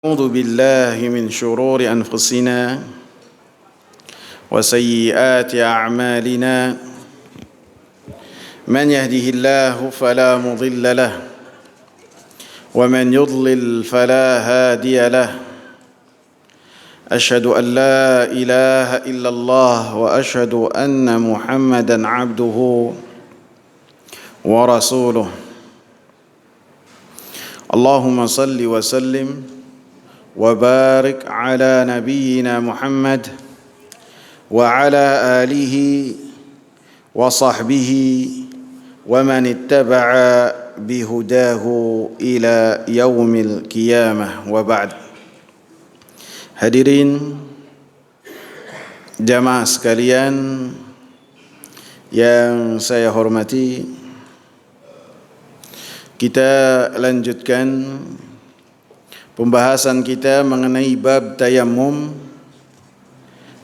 أعوذ بالله من شرور أنفسنا وسيئات أعمالنا من يهده الله فلا مضل له ومن يضلل فلا هادي له أشهد أن لا إله إلا الله وأشهد أن محمدا عبده ورسوله اللهم صل وسلم وبارك على نبينا محمد وعلى آله وصحبه ومن اتبع بهداه إلى يوم القيامة وبعد. Hadirin jamaah sekalian yang saya hormati, kita lanjutkan pembahasan kita mengenai bab tayammum,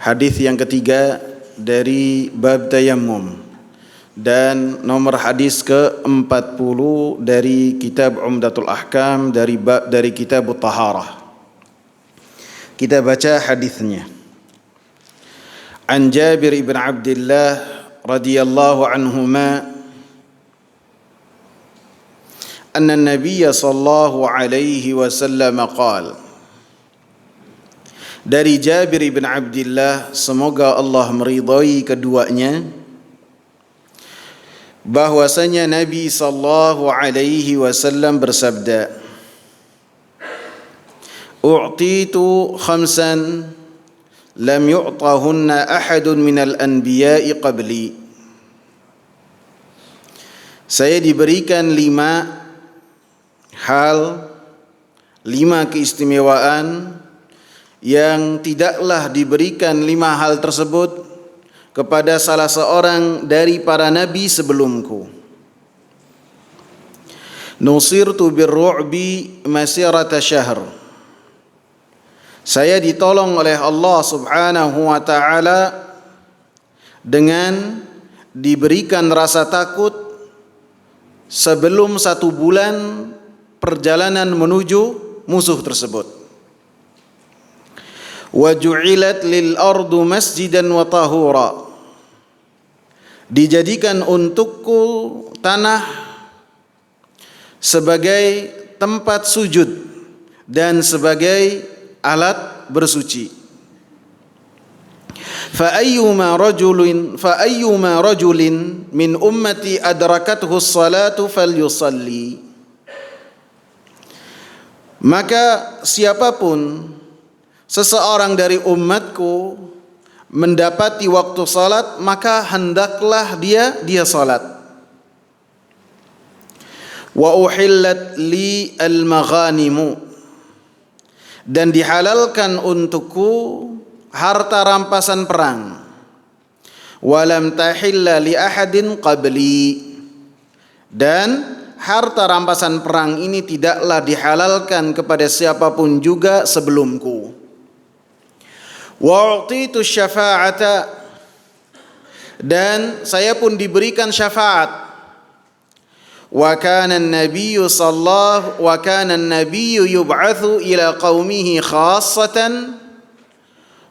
hadis yang ketiga dari bab tayammum dan nomor hadis ke-40 dari kitab Umdatul Ahkam dari kitab Taharah. Kita baca hadisnya. An Jabir ibn Abdullah radhiyallahu anhuma anna an-nabiy sallallahu alaihi wasallam qala. Dari Jabir ibn Abdullah, semoga Allah meridai keduanya, bahwasanya Nabi sallallahu alaihi wasallam bersabda, "U'titu khamsan lam yu'tahunna ahadun minal anbiya'i qabli." Saya diberikan 5 hal, 5 keistimewaan yang tidaklah diberikan 5 hal tersebut kepada salah seorang dari para nabi sebelumku. Nusirtu birru'bi masirata syahr. Saya ditolong oleh Allah Subhanahu wa ta'ala dengan diberikan rasa takut sebelum 1 bulan perjalanan menuju musuh tersebut. Wa ju'ilat lil ardu masjidan wa tahura. Dijadikan untukku tanah sebagai tempat sujud dan sebagai alat bersuci. Fa ayyuma rajulin min ummati adrakathu as-salatu falyusalli. Maka siapapun seseorang dari umatku mendapati waktu salat, maka hendaklah dia salat. Wa uhillat li al-maghanimu, dan dihalalkan untukku harta rampasan perang. Walam tahilla li ahadin qabli, dan harta rampasan perang ini tidaklah dihalalkan kepada siapapun juga sebelumku. Wa'utitu syafa'ata, dan saya pun diberikan syafaat. Wa kana an-nabiyyu yub'atsu ila qaumihi khassatan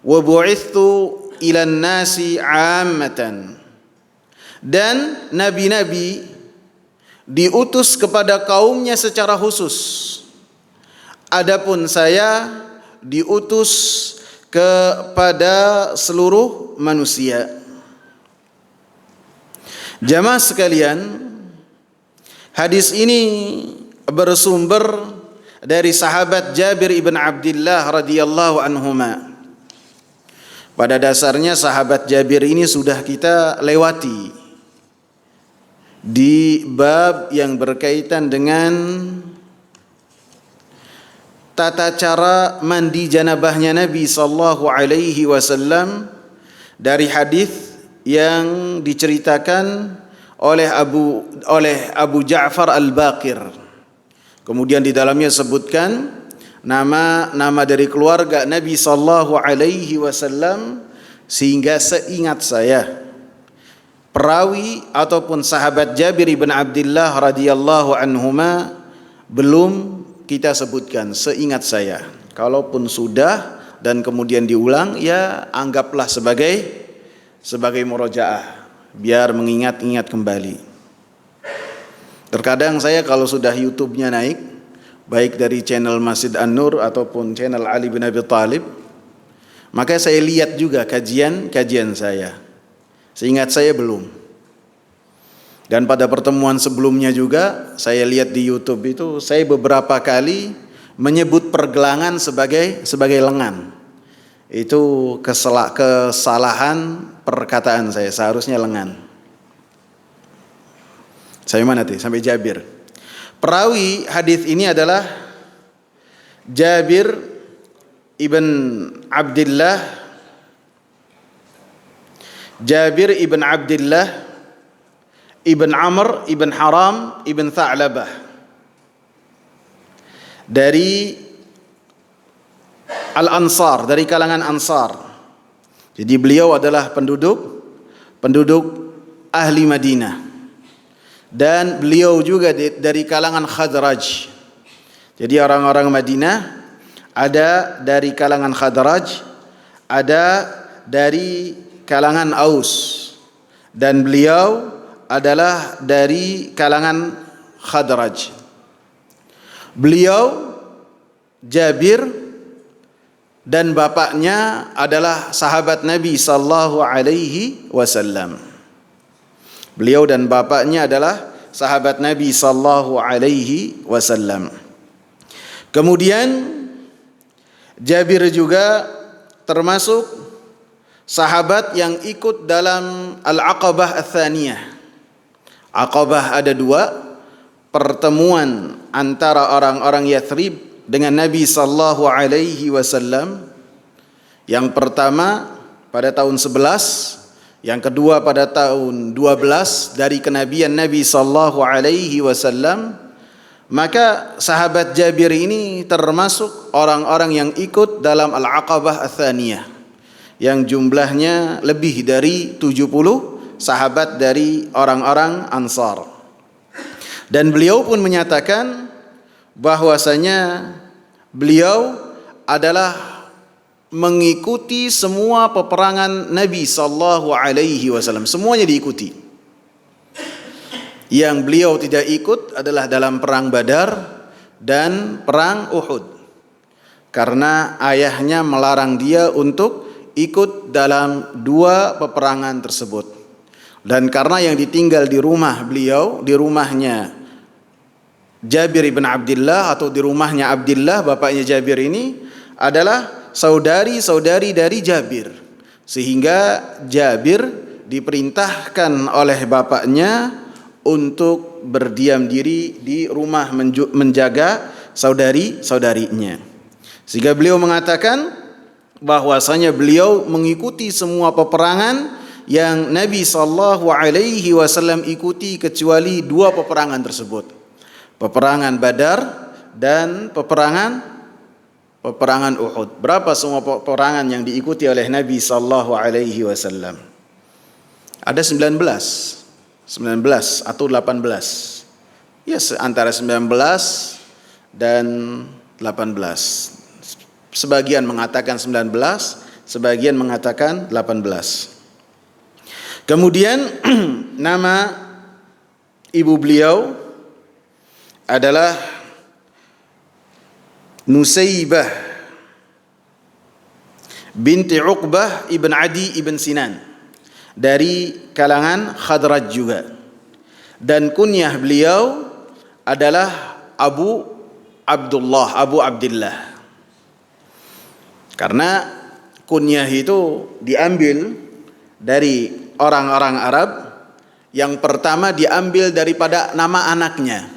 wa bu'ithtu ila an-nasi 'ammatan. Dan nabi-nabi diutus kepada kaumnya secara khusus. Adapun saya diutus kepada seluruh manusia. Jamaah sekalian, hadis ini bersumber dari sahabat Jabir ibn Abdullah radhiyallahu anhuma. Pada dasarnya sahabat Jabir ini sudah kita lewati di bab yang berkaitan dengan tata cara mandi janabahnya Nabi sallallahu alaihi wasallam dari hadis yang diceritakan oleh Abu Ja'far Al-Baqir. Kemudian di dalamnya sebutkan nama dari keluarga Nabi sallallahu alaihi wasallam, sehingga seingat saya perawi ataupun sahabat Jabir ibn Abdullah radhiyallahu anhuma belum kita sebutkan seingat saya. Kalaupun sudah dan kemudian diulang, ya anggaplah sebagai murojaah, biar mengingat-ingat kembali. Terkadang saya kalau sudah YouTube-nya naik, baik dari channel Masjid An-Nur ataupun channel Ali bin Abi Thalib, maka saya lihat juga kajian saya. Seingat saya belum. Dan pada pertemuan sebelumnya juga saya lihat di YouTube itu, saya beberapa kali menyebut pergelangan sebagai lengan. Itu kesalahan perkataan saya, seharusnya lengan. Sampai mana tadi? Sampai Jabir. Perawi hadis ini adalah Jabir ibn Abdullah ibn Amr ibn Haram ibn Tha'labah dari Al-Ansar, dari kalangan Ansar. Jadi beliau adalah penduduk ahli Madinah. Dan beliau juga dari kalangan Khadraj. Jadi orang-orang Madinah ada dari kalangan Khadraj, ada dari kalangan Aus. Dan beliau adalah dari kalangan Khadraj. Beliau Jabir dan bapaknya adalah sahabat Nabi sallallahu alaihi wasallam. Beliau dan bapaknya adalah sahabat Nabi sallallahu alaihi wasallam. Kemudian Jabir juga termasuk sahabat yang ikut dalam Al-Aqabah Ats-Tsaniyah. Aqabah ada 2, pertemuan antara orang-orang Yathrib dengan Nabi sallallahu alaihi wasallam. Yang pertama pada tahun 11, yang kedua pada tahun 12 dari kenabian Nabi sallallahu alaihi wasallam. Maka sahabat Jabir ini termasuk orang-orang yang ikut dalam Al-Aqabah Ats-Tsaniyah, yang jumlahnya lebih dari 70 sahabat dari orang-orang Ansar. Dan beliau pun menyatakan bahwasanya beliau adalah mengikuti semua peperangan Nabi sallallahu alaihi wasallam, semuanya diikuti. Yang beliau tidak ikut adalah dalam perang Badar dan perang Uhud, karena ayahnya melarang dia untuk ikut dalam 2 peperangan tersebut. Dan karena yang ditinggal di rumah beliau, di rumahnya Jabir ibn Abdullah atau di rumahnya Abdullah, bapaknya Jabir ini adalah saudari-saudari dari Jabir, sehingga Jabir diperintahkan oleh bapaknya untuk berdiam diri di rumah menjaga saudari-saudarinya. Sehingga beliau mengatakan bahwasanya beliau mengikuti semua peperangan yang Nabi sallallahu alaihi wasallam ikuti kecuali 2 peperangan tersebut. Peperangan Badar dan peperangan Uhud. Berapa semua peperangan yang diikuti oleh Nabi sallallahu alaihi wasallam? Ada 19 atau 18. Ya, antara 19 dan 18. Sebagian mengatakan 19, sebagian mengatakan 18. Kemudian nama ibu beliau adalah Nusaybah binti Uqbah ibn Adi ibn Sinan, dari kalangan Khadraj juga. Dan kunyah beliau adalah Abu Abdullah. Karena kunyah itu diambil dari orang-orang Arab. Yang pertama diambil daripada nama anaknya,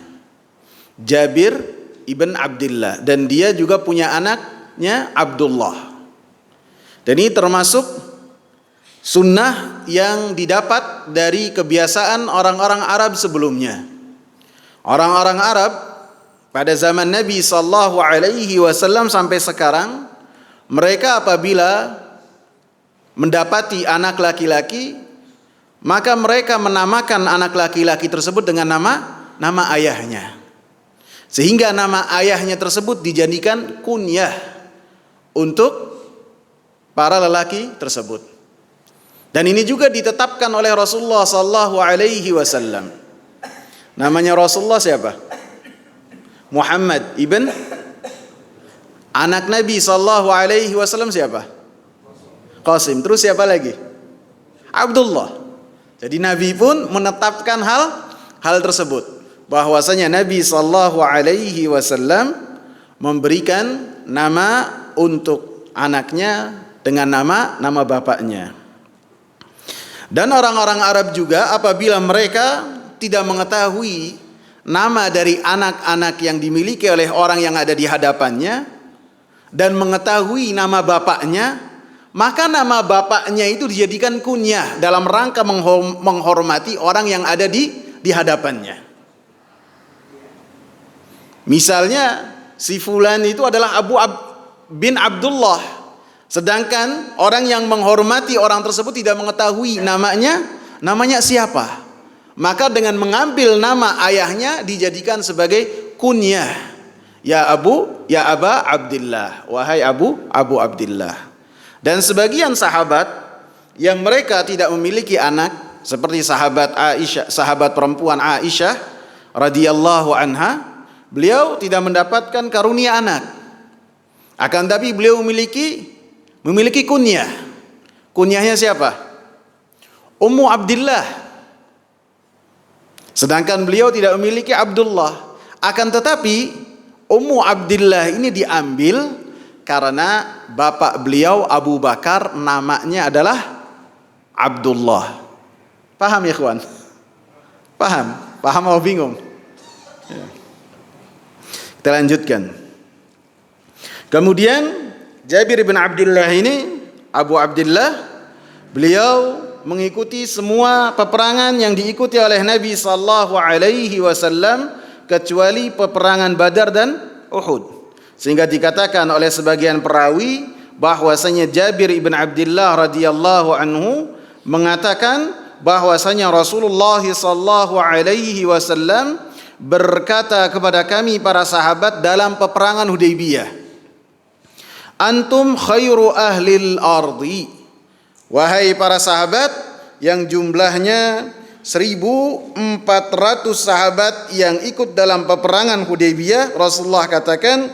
Jabir ibn Abdullah, dan dia juga punya anaknya Abdullah. Dan ini termasuk sunnah yang didapat dari kebiasaan orang-orang Arab sebelumnya. Orang-orang Arab pada zaman Nabi sallallahu alaihi wasallam sampai sekarang, mereka apabila mendapati anak laki-laki, maka mereka menamakan anak laki-laki tersebut dengan nama ayahnya. Sehingga nama ayahnya tersebut dijadikan kunyah. untuk para lelaki tersebut. Dan ini juga ditetapkan oleh Rasulullah sallallahu alaihi wasallam. Namanya Rasulullah siapa? Muhammad ibn, anak Nabi sallallahu alaihi wasallam siapa? Qasim. Terus siapa lagi? Abdullah. Jadi Nabi pun menetapkan hal tersebut, bahwasanya Nabi sallallahu alaihi wasallam memberikan nama untuk anaknya dengan nama bapaknya. Dan orang-orang Arab juga apabila mereka tidak mengetahui nama dari anak-anak yang dimiliki oleh orang yang ada di hadapannya dan mengetahui nama bapaknya, maka nama bapaknya itu dijadikan kunyah dalam rangka menghormati orang yang ada di hadapannya. Misalnya si fulan itu adalah bin Abdullah, sedangkan orang yang menghormati orang tersebut tidak mengetahui namanya siapa. Maka dengan mengambil nama ayahnya dijadikan sebagai kunyah. Ya Aba Abdillah, wahai Abu Abdillah. Dan sebagian sahabat yang mereka tidak memiliki anak, seperti sahabat perempuan Aisyah radhiyallahu anha, beliau tidak mendapatkan karunia anak. Akan tapi beliau memiliki kunyah. Kunyahnya siapa? Ummu Abdillah. Sedangkan beliau tidak memiliki Abdullah. Akan tetapi Ummu Abdillah ini diambil karena bapak beliau Abu Bakar namanya adalah Abdullah. Paham ya kawan? Paham atau bingung? Ya. Kita lanjutkan. Kemudian Jabir bin Abdullah ini, Abu Abdullah, beliau mengikuti semua peperangan yang diikuti oleh Nabi sallallahu alaihi wasallam kecuali peperangan Badar dan Uhud. Sehingga dikatakan oleh sebagian perawi bahwasanya Jabir bin Abdullah radhiyallahu anhu mengatakan bahwasanya Rasulullah sallallahu alaihi wasallam berkata kepada kami para sahabat dalam peperangan Hudaybiyah, "Antum khairu ahlil ardi." Wahai para sahabat yang jumlahnya 1.400 sahabat yang ikut dalam peperangan Hudaybiyah, Rasulullah katakan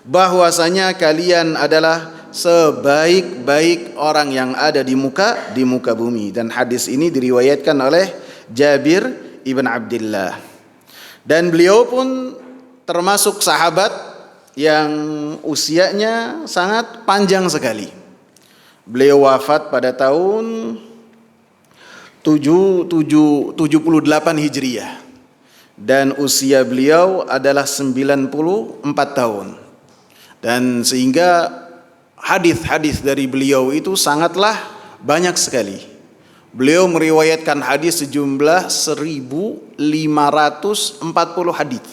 bahwasanya kalian adalah sebaik-baik orang yang ada di muka bumi. Dan hadis ini diriwayatkan oleh Jabir ibn Abdullah. Dan beliau pun termasuk sahabat yang usianya sangat panjang sekali. Beliau wafat pada tahun 78 Hijriah dan usia beliau adalah 94 tahun. Dan sehingga hadis-hadis dari beliau itu sangatlah banyak sekali. Beliau meriwayatkan hadis sejumlah 1.540 hadis.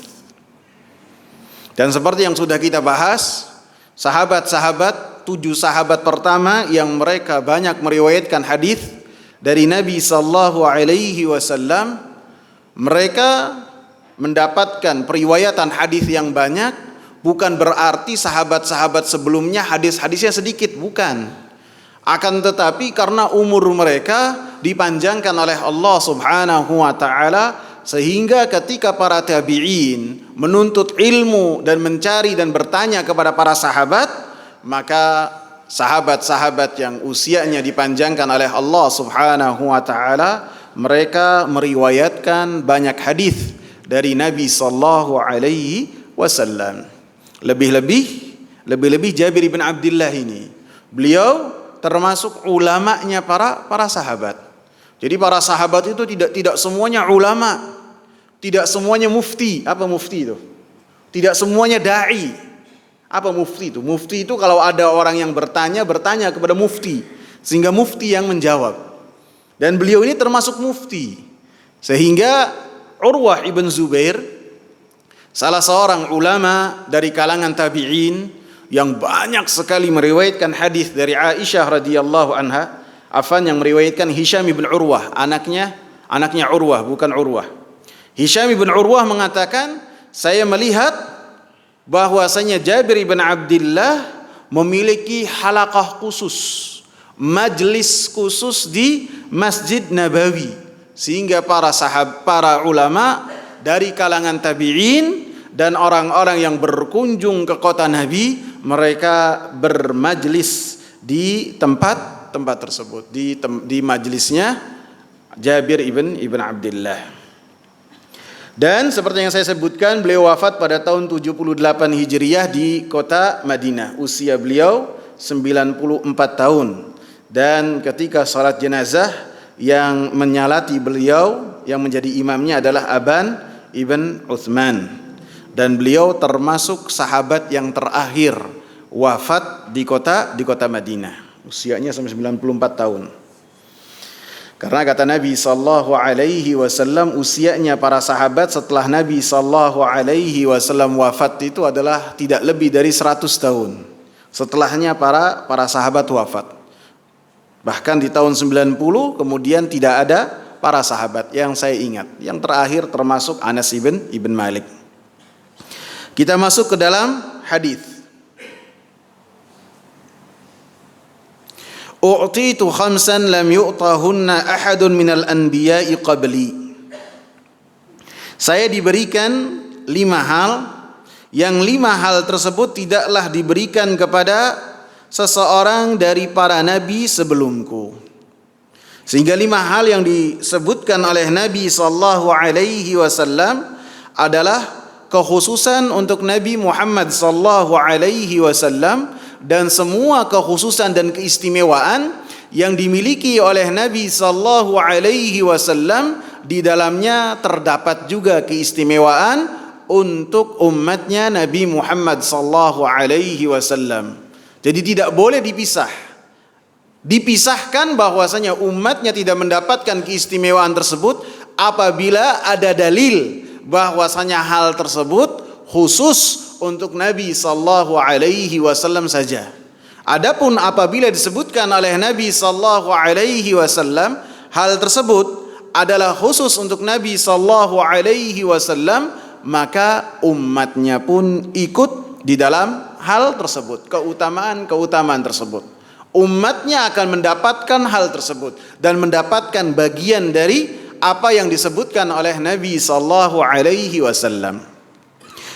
Dan seperti yang sudah kita bahas, sahabat-sahabat 7 sahabat pertama yang mereka banyak meriwayatkan hadis dari Nabi sallallahu alaihi wasallam, mereka mendapatkan periwayatan hadis yang banyak, bukan berarti sahabat-sahabat sebelumnya hadis-hadisnya sedikit, bukan. Akan tetapi karena umur mereka dipanjangkan oleh Allah Subhanahu wa taala, sehingga ketika para tabi'in menuntut ilmu dan mencari dan bertanya kepada para sahabat, maka sahabat-sahabat yang usianya dipanjangkan oleh Allah Subhanahu wa taala, mereka meriwayatkan banyak hadis dari Nabi sallallahu alaihi wasallam. Lebih-lebih Jabir bin Abdullah ini, beliau termasuk ulamanya para sahabat. Jadi para sahabat itu tidak semuanya ulama, tidak semuanya mufti. Apa mufti itu? Tidak semuanya dai. Apa mufti itu? Mufti itu kalau ada orang yang bertanya kepada mufti, sehingga mufti yang menjawab. Dan beliau ini termasuk mufti. Sehingga Urwah ibn Zubair, salah seorang ulama dari kalangan tabi'in yang banyak sekali meriwayatkan hadis dari Aisyah radhiyallahu anha, yang meriwayatkan Hisham ibn Urwah, anaknya Urwah, bukan Urwah. Hisham ibn Urwah mengatakan, saya melihat bahwasanya Jabir bin Abdullah memiliki halaqah khusus, majlis khusus di Masjid Nabawi, sehingga para ulama dari kalangan tabi'in dan orang-orang yang berkunjung ke kota Nabi, mereka bermajlis di tempat tersebut, di majlisnya Jabir ibn Abdullah. Dan seperti yang saya sebutkan, beliau wafat pada tahun 78 Hijriah di kota Madinah. Usia beliau 94 tahun. Dan ketika salat jenazah, yang menyalati beliau, yang menjadi imamnya adalah Aban ibn Uthman. Dan beliau termasuk sahabat yang terakhir wafat di kota Madinah. Usianya sampai 94 tahun. Karena kata Nabi sallallahu alaihi wasallam, usianya para sahabat setelah Nabi sallallahu alaihi wasallam wafat itu adalah tidak lebih dari 100 tahun. Setelahnya para sahabat wafat. Bahkan di tahun 90 kemudian tidak ada para sahabat yang saya ingat. Yang terakhir termasuk Anas ibn Malik. Kita masuk ke dalam hadis. U'titu khamsan lam yu'tahunna ahadun minal anbiya'i qabli. Saya diberikan 5 hal, yang 5 hal tersebut tidaklah diberikan kepada seseorang dari para nabi sebelumku. Sehingga 5 hal yang disebutkan oleh Nabi sallallahu alaihi wasallam adalah kekhususan untuk Nabi Muhammad sallallahu alaihi wasallam, dan semua kekhususan dan keistimewaan yang dimiliki oleh Nabi sallallahu alaihi wasallam, di dalamnya terdapat juga keistimewaan untuk umatnya Nabi Muhammad sallallahu alaihi wasallam. Jadi tidak boleh dipisahkan bahwasanya umatnya tidak mendapatkan keistimewaan tersebut apabila ada dalil bahwasanya hal tersebut khusus untuk Nabi sallallahu alaihi wasallam saja. Adapun apabila disebutkan oleh Nabi sallallahu alaihi wasallam hal tersebut adalah khusus untuk Nabi sallallahu alaihi wasallam, maka umatnya pun ikut di dalam hal tersebut, keutamaan tersebut. Umatnya akan mendapatkan hal tersebut dan mendapatkan bagian dari apa yang disebutkan oleh Nabi sallallahu alaihi wasallam.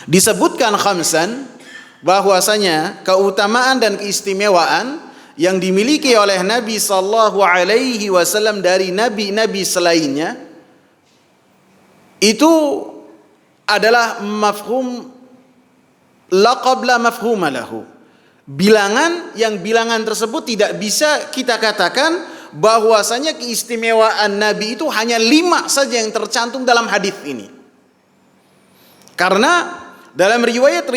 Disebutkan khamsan, bahwasanya keutamaan dan keistimewaan yang dimiliki oleh Nabi sallallahu alaihi wasallam dari nabi-nabi selainnya itu adalah mafhum la qabla mafhuma lahu. Bilangan tersebut tidak bisa kita katakan bahwasanya keistimewaan Nabi itu hanya 5 saja yang tercantum dalam hadis ini. Karena dalam riwayat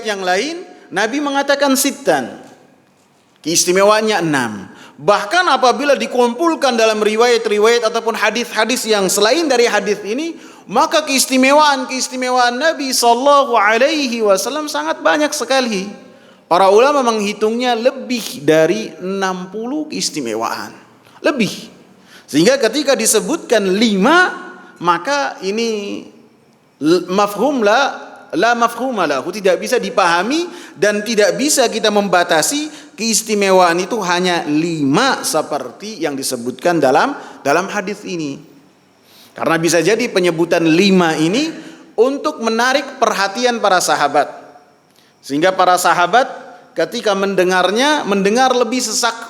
yang lain, Nabi mengatakan sittan, keistimewaannya 6. Bahkan apabila dikumpulkan dalam riwayat ataupun hadis-hadis yang selain dari hadis ini, maka keistimewaan Nabi sallallahu alaihi wasallam sangat banyak sekali. Para ulama menghitungnya lebih dari 60 keistimewaan. Lebih. Sehingga ketika disebutkan 5, maka ini mafhum la mafhuma lahu, tidak bisa dipahami dan tidak bisa kita membatasi keistimewaan itu hanya 5 seperti yang disebutkan dalam hadis ini. Karena bisa jadi penyebutan 5 ini untuk menarik perhatian para sahabat, sehingga para sahabat ketika mendengar lebih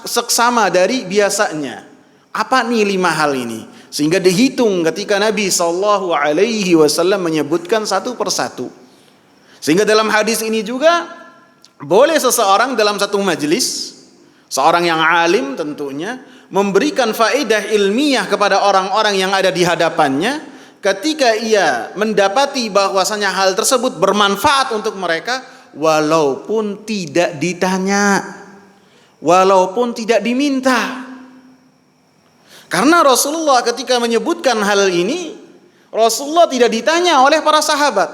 seksama dari biasanya. Apa nih 5 hal ini? Sehingga dihitung ketika Nabi sallallahu alaihi wasallam menyebutkan satu persatu. Sehingga dalam hadis ini juga boleh seseorang dalam satu majelis, seorang yang alim tentunya, memberikan faedah ilmiah kepada orang-orang yang ada di hadapannya ketika ia mendapati bahwasanya hal tersebut bermanfaat untuk mereka, walaupun tidak ditanya, walaupun tidak diminta. Karena Rasulullah ketika menyebutkan hal ini, Rasulullah tidak ditanya oleh para sahabat,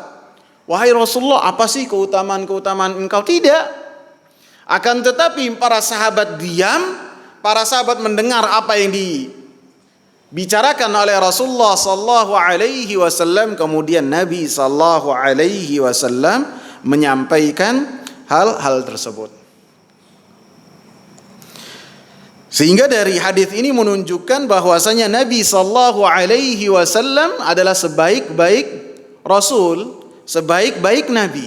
wahai Rasulullah, apa sih keutamaan engkau? Tidak. Akan tetapi para sahabat diam, para sahabat mendengar apa yang dibicarakan oleh Rasulullah sallallahu alaihi wasallam. Kemudian Nabi sallallahu alaihi wasallam menyampaikan hal-hal tersebut. Sehingga dari hadis ini menunjukkan bahwasanya Nabi sallallahu alaihi wasallam adalah sebaik-baik rasul, sebaik-baik nabi.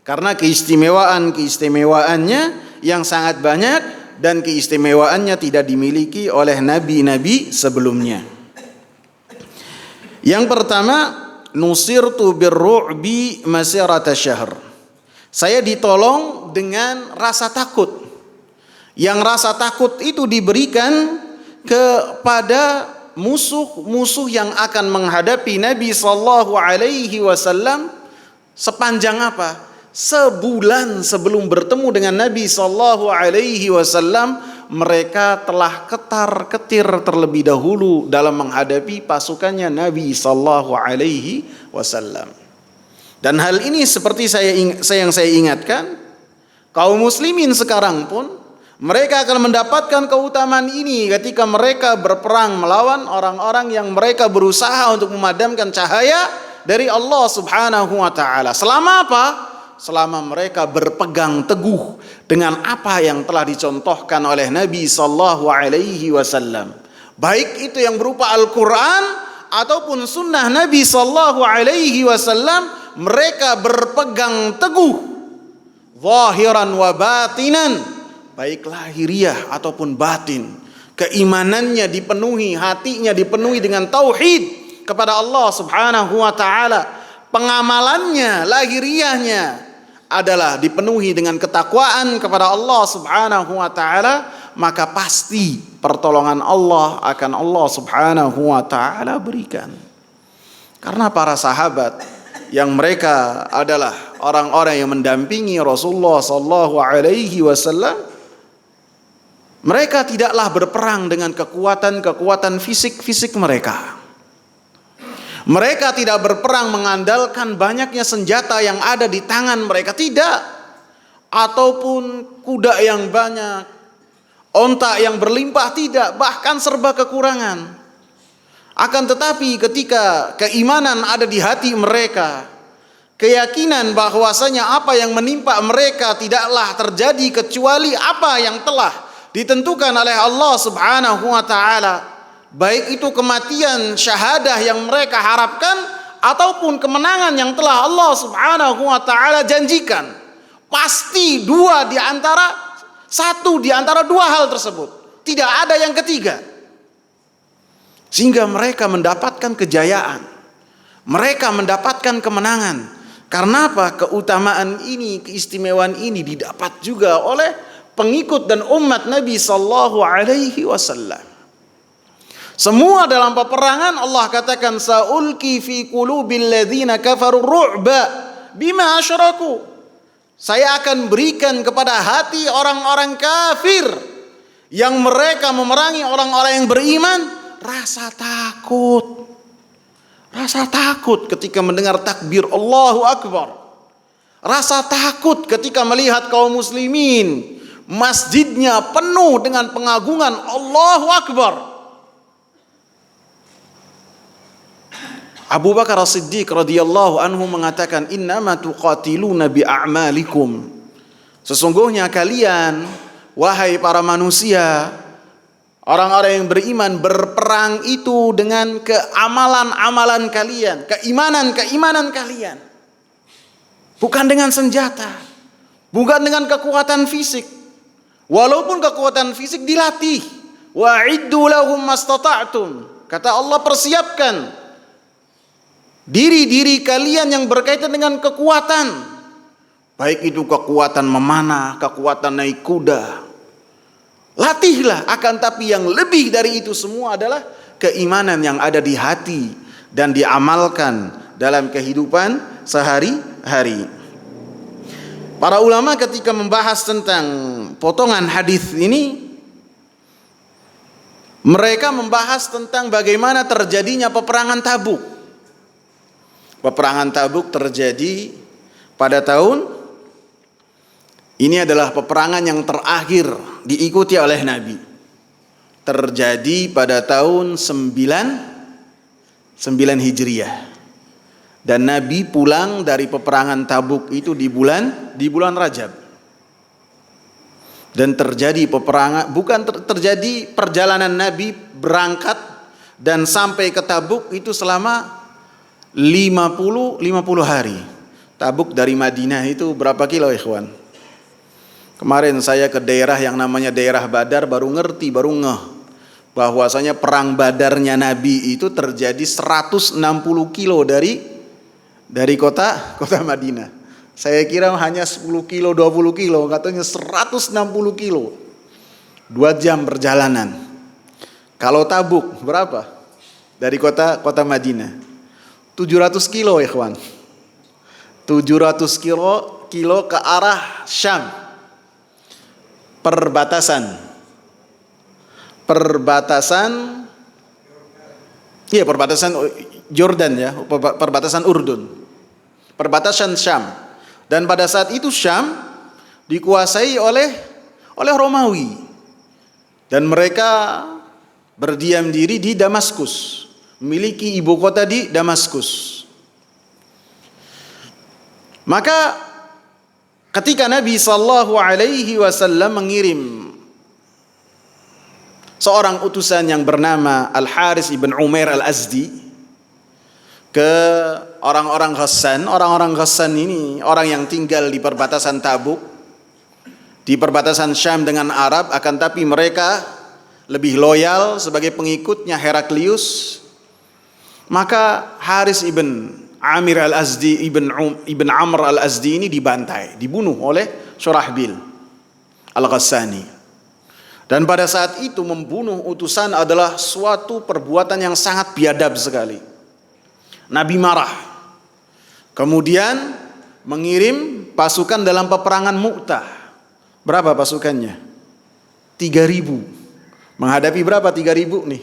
Karena keistimewaannya yang sangat banyak dan keistimewaannya tidak dimiliki oleh nabi-nabi sebelumnya. Yang pertama, nusirtu birru'bi masirata syahr. Saya ditolong dengan rasa takut. Yang rasa takut itu diberikan kepada musuh-musuh yang akan menghadapi Nabi sallallahu alaihi wasallam sepanjang apa? Sebulan sebelum bertemu dengan Nabi sallallahu alaihi wasallam, mereka telah ketar-ketir terlebih dahulu dalam menghadapi pasukannya Nabi sallallahu alaihi wasallam. Dan hal ini seperti yang saya ingatkan, kaum muslimin sekarang pun mereka akan mendapatkan keutamaan ini ketika mereka berperang melawan orang-orang yang mereka berusaha untuk memadamkan cahaya dari Allah Subhanahu wa taala. Selama apa? Selama mereka berpegang teguh dengan apa yang telah dicontohkan oleh Nabi sallallahu alaihi wasallam. Baik itu yang berupa Al-Qur'an ataupun sunnah Nabi sallallahu alaihi wasallam, mereka berpegang teguh zahiran wa batinan, baik lahiriah ataupun batin. Keimanannya dipenuhi, hatinya dipenuhi dengan tauhid kepada Allah Subhanahu wa taala. Pengamalannya, lahiriahnya adalah dipenuhi dengan ketakwaan kepada Allah Subhanahu wa taala, maka pasti pertolongan Allah akan Allah Subhanahu wa taala berikan. Karena para sahabat yang mereka adalah orang-orang yang mendampingi Rasulullah sallallahu alaihi wasallam, mereka tidaklah berperang dengan kekuatan fisik mereka. Mereka tidak berperang mengandalkan banyaknya senjata yang ada di tangan mereka, tidak. Ataupun kuda yang banyak, onta yang berlimpah, tidak. Bahkan serba kekurangan. Akan tetapi ketika keimanan ada di hati mereka, keyakinan bahwasanya apa yang menimpa mereka tidaklah terjadi kecuali apa yang telah ditentukan oleh Allah Subhanahu wa taala, baik itu kematian syahadah yang mereka harapkan ataupun kemenangan yang telah Allah Subhanahu wa taala janjikan, pasti satu di antara dua hal tersebut, tidak ada yang ketiga. Sehingga mereka mendapatkan kejayaan, mereka mendapatkan kemenangan. Karena apa? Keutamaan ini, keistimewaan ini didapat juga oleh pengikut dan umat Nabi sallallahu alaihi wasallam. Semua dalam peperangan Allah katakan, saulki fi qulubil ladzina kafaru ru'ba bima asyraku. Saya akan berikan kepada hati orang-orang kafir yang mereka memerangi orang-orang yang beriman rasa takut. Rasa takut ketika mendengar takbir Allahu Akbar. Rasa takut ketika melihat kaum muslimin masjidnya penuh dengan pengagungan Allahu Akbar. Abu Bakar As-Siddiq radhiyallahu anhu mengatakan, innama tuqatiluna bi a'malikum. Sesungguhnya kalian, wahai para manusia, orang-orang yang beriman, berperang itu dengan keamalan-amalan kalian, keimanan kalian. Bukan dengan senjata, bukan dengan kekuatan fisik. Walaupun kekuatan fisik dilatih. Wa'iddu lahum mastata'tum. Kata Allah, persiapkan diri-diri kalian yang berkaitan dengan kekuatan. Baik itu kekuatan memanah, kekuatan naik kuda. Latihlah, akan tapi yang lebih dari itu semua adalah keimanan yang ada di hati dan diamalkan dalam kehidupan sehari-hari. Para ulama ketika membahas tentang potongan hadis ini, mereka membahas tentang bagaimana terjadinya peperangan Tabuk. Peperangan Tabuk terjadi pada tahun ini, adalah peperangan yang terakhir diikuti oleh Nabi. Terjadi pada tahun 9 Hijriah. Dan Nabi pulang dari peperangan Tabuk itu di bulan Rajab. Dan terjadi peperangan, terjadi perjalanan Nabi berangkat dan sampai ke Tabuk itu selama 50 hari. Tabuk dari Madinah itu berapa kilo, ikhwan? Kemarin saya ke daerah yang namanya daerah Badar, baru ngerti, baru ngeh bahwasanya perang Badarnya Nabi itu terjadi 160 kilo dari kota Madinah. Saya kira hanya 10 kilo, 20 kilo, katanya 160 kilo. 2 jam perjalanan. Kalau Tabuk berapa? Dari kota Madinah. 700 kilo, ikhwan. 700 kilo ke arah Syam. Perbatasan Jordan ya, perbatasan Urdun, perbatasan Syam. Dan pada saat itu Syam dikuasai oleh Romawi, dan mereka berdiam diri di Damaskus, memiliki ibu kota di Damaskus. Maka ketika Nabi sallallahu alaihi wasallam mengirim seorang utusan yang bernama Al-Haris ibn Umair Al-Azdi ke orang-orang Ghassan. Orang-orang Ghassan ini orang yang tinggal di perbatasan Tabuk, di perbatasan Syam dengan Arab, akan tapi mereka lebih loyal sebagai pengikutnya Heraklius. Maka Haris ibn Amir Al-Azdi ibn Amr Al-Azdi ini dibantai, dibunuh oleh Surahbil Al-Ghassani. Dan pada saat itu membunuh utusan adalah suatu perbuatan yang sangat biadab sekali. Nabi marah. Kemudian mengirim pasukan dalam peperangan Mu'tah. Berapa pasukannya? 3.000. Menghadapi berapa 3.000 nih?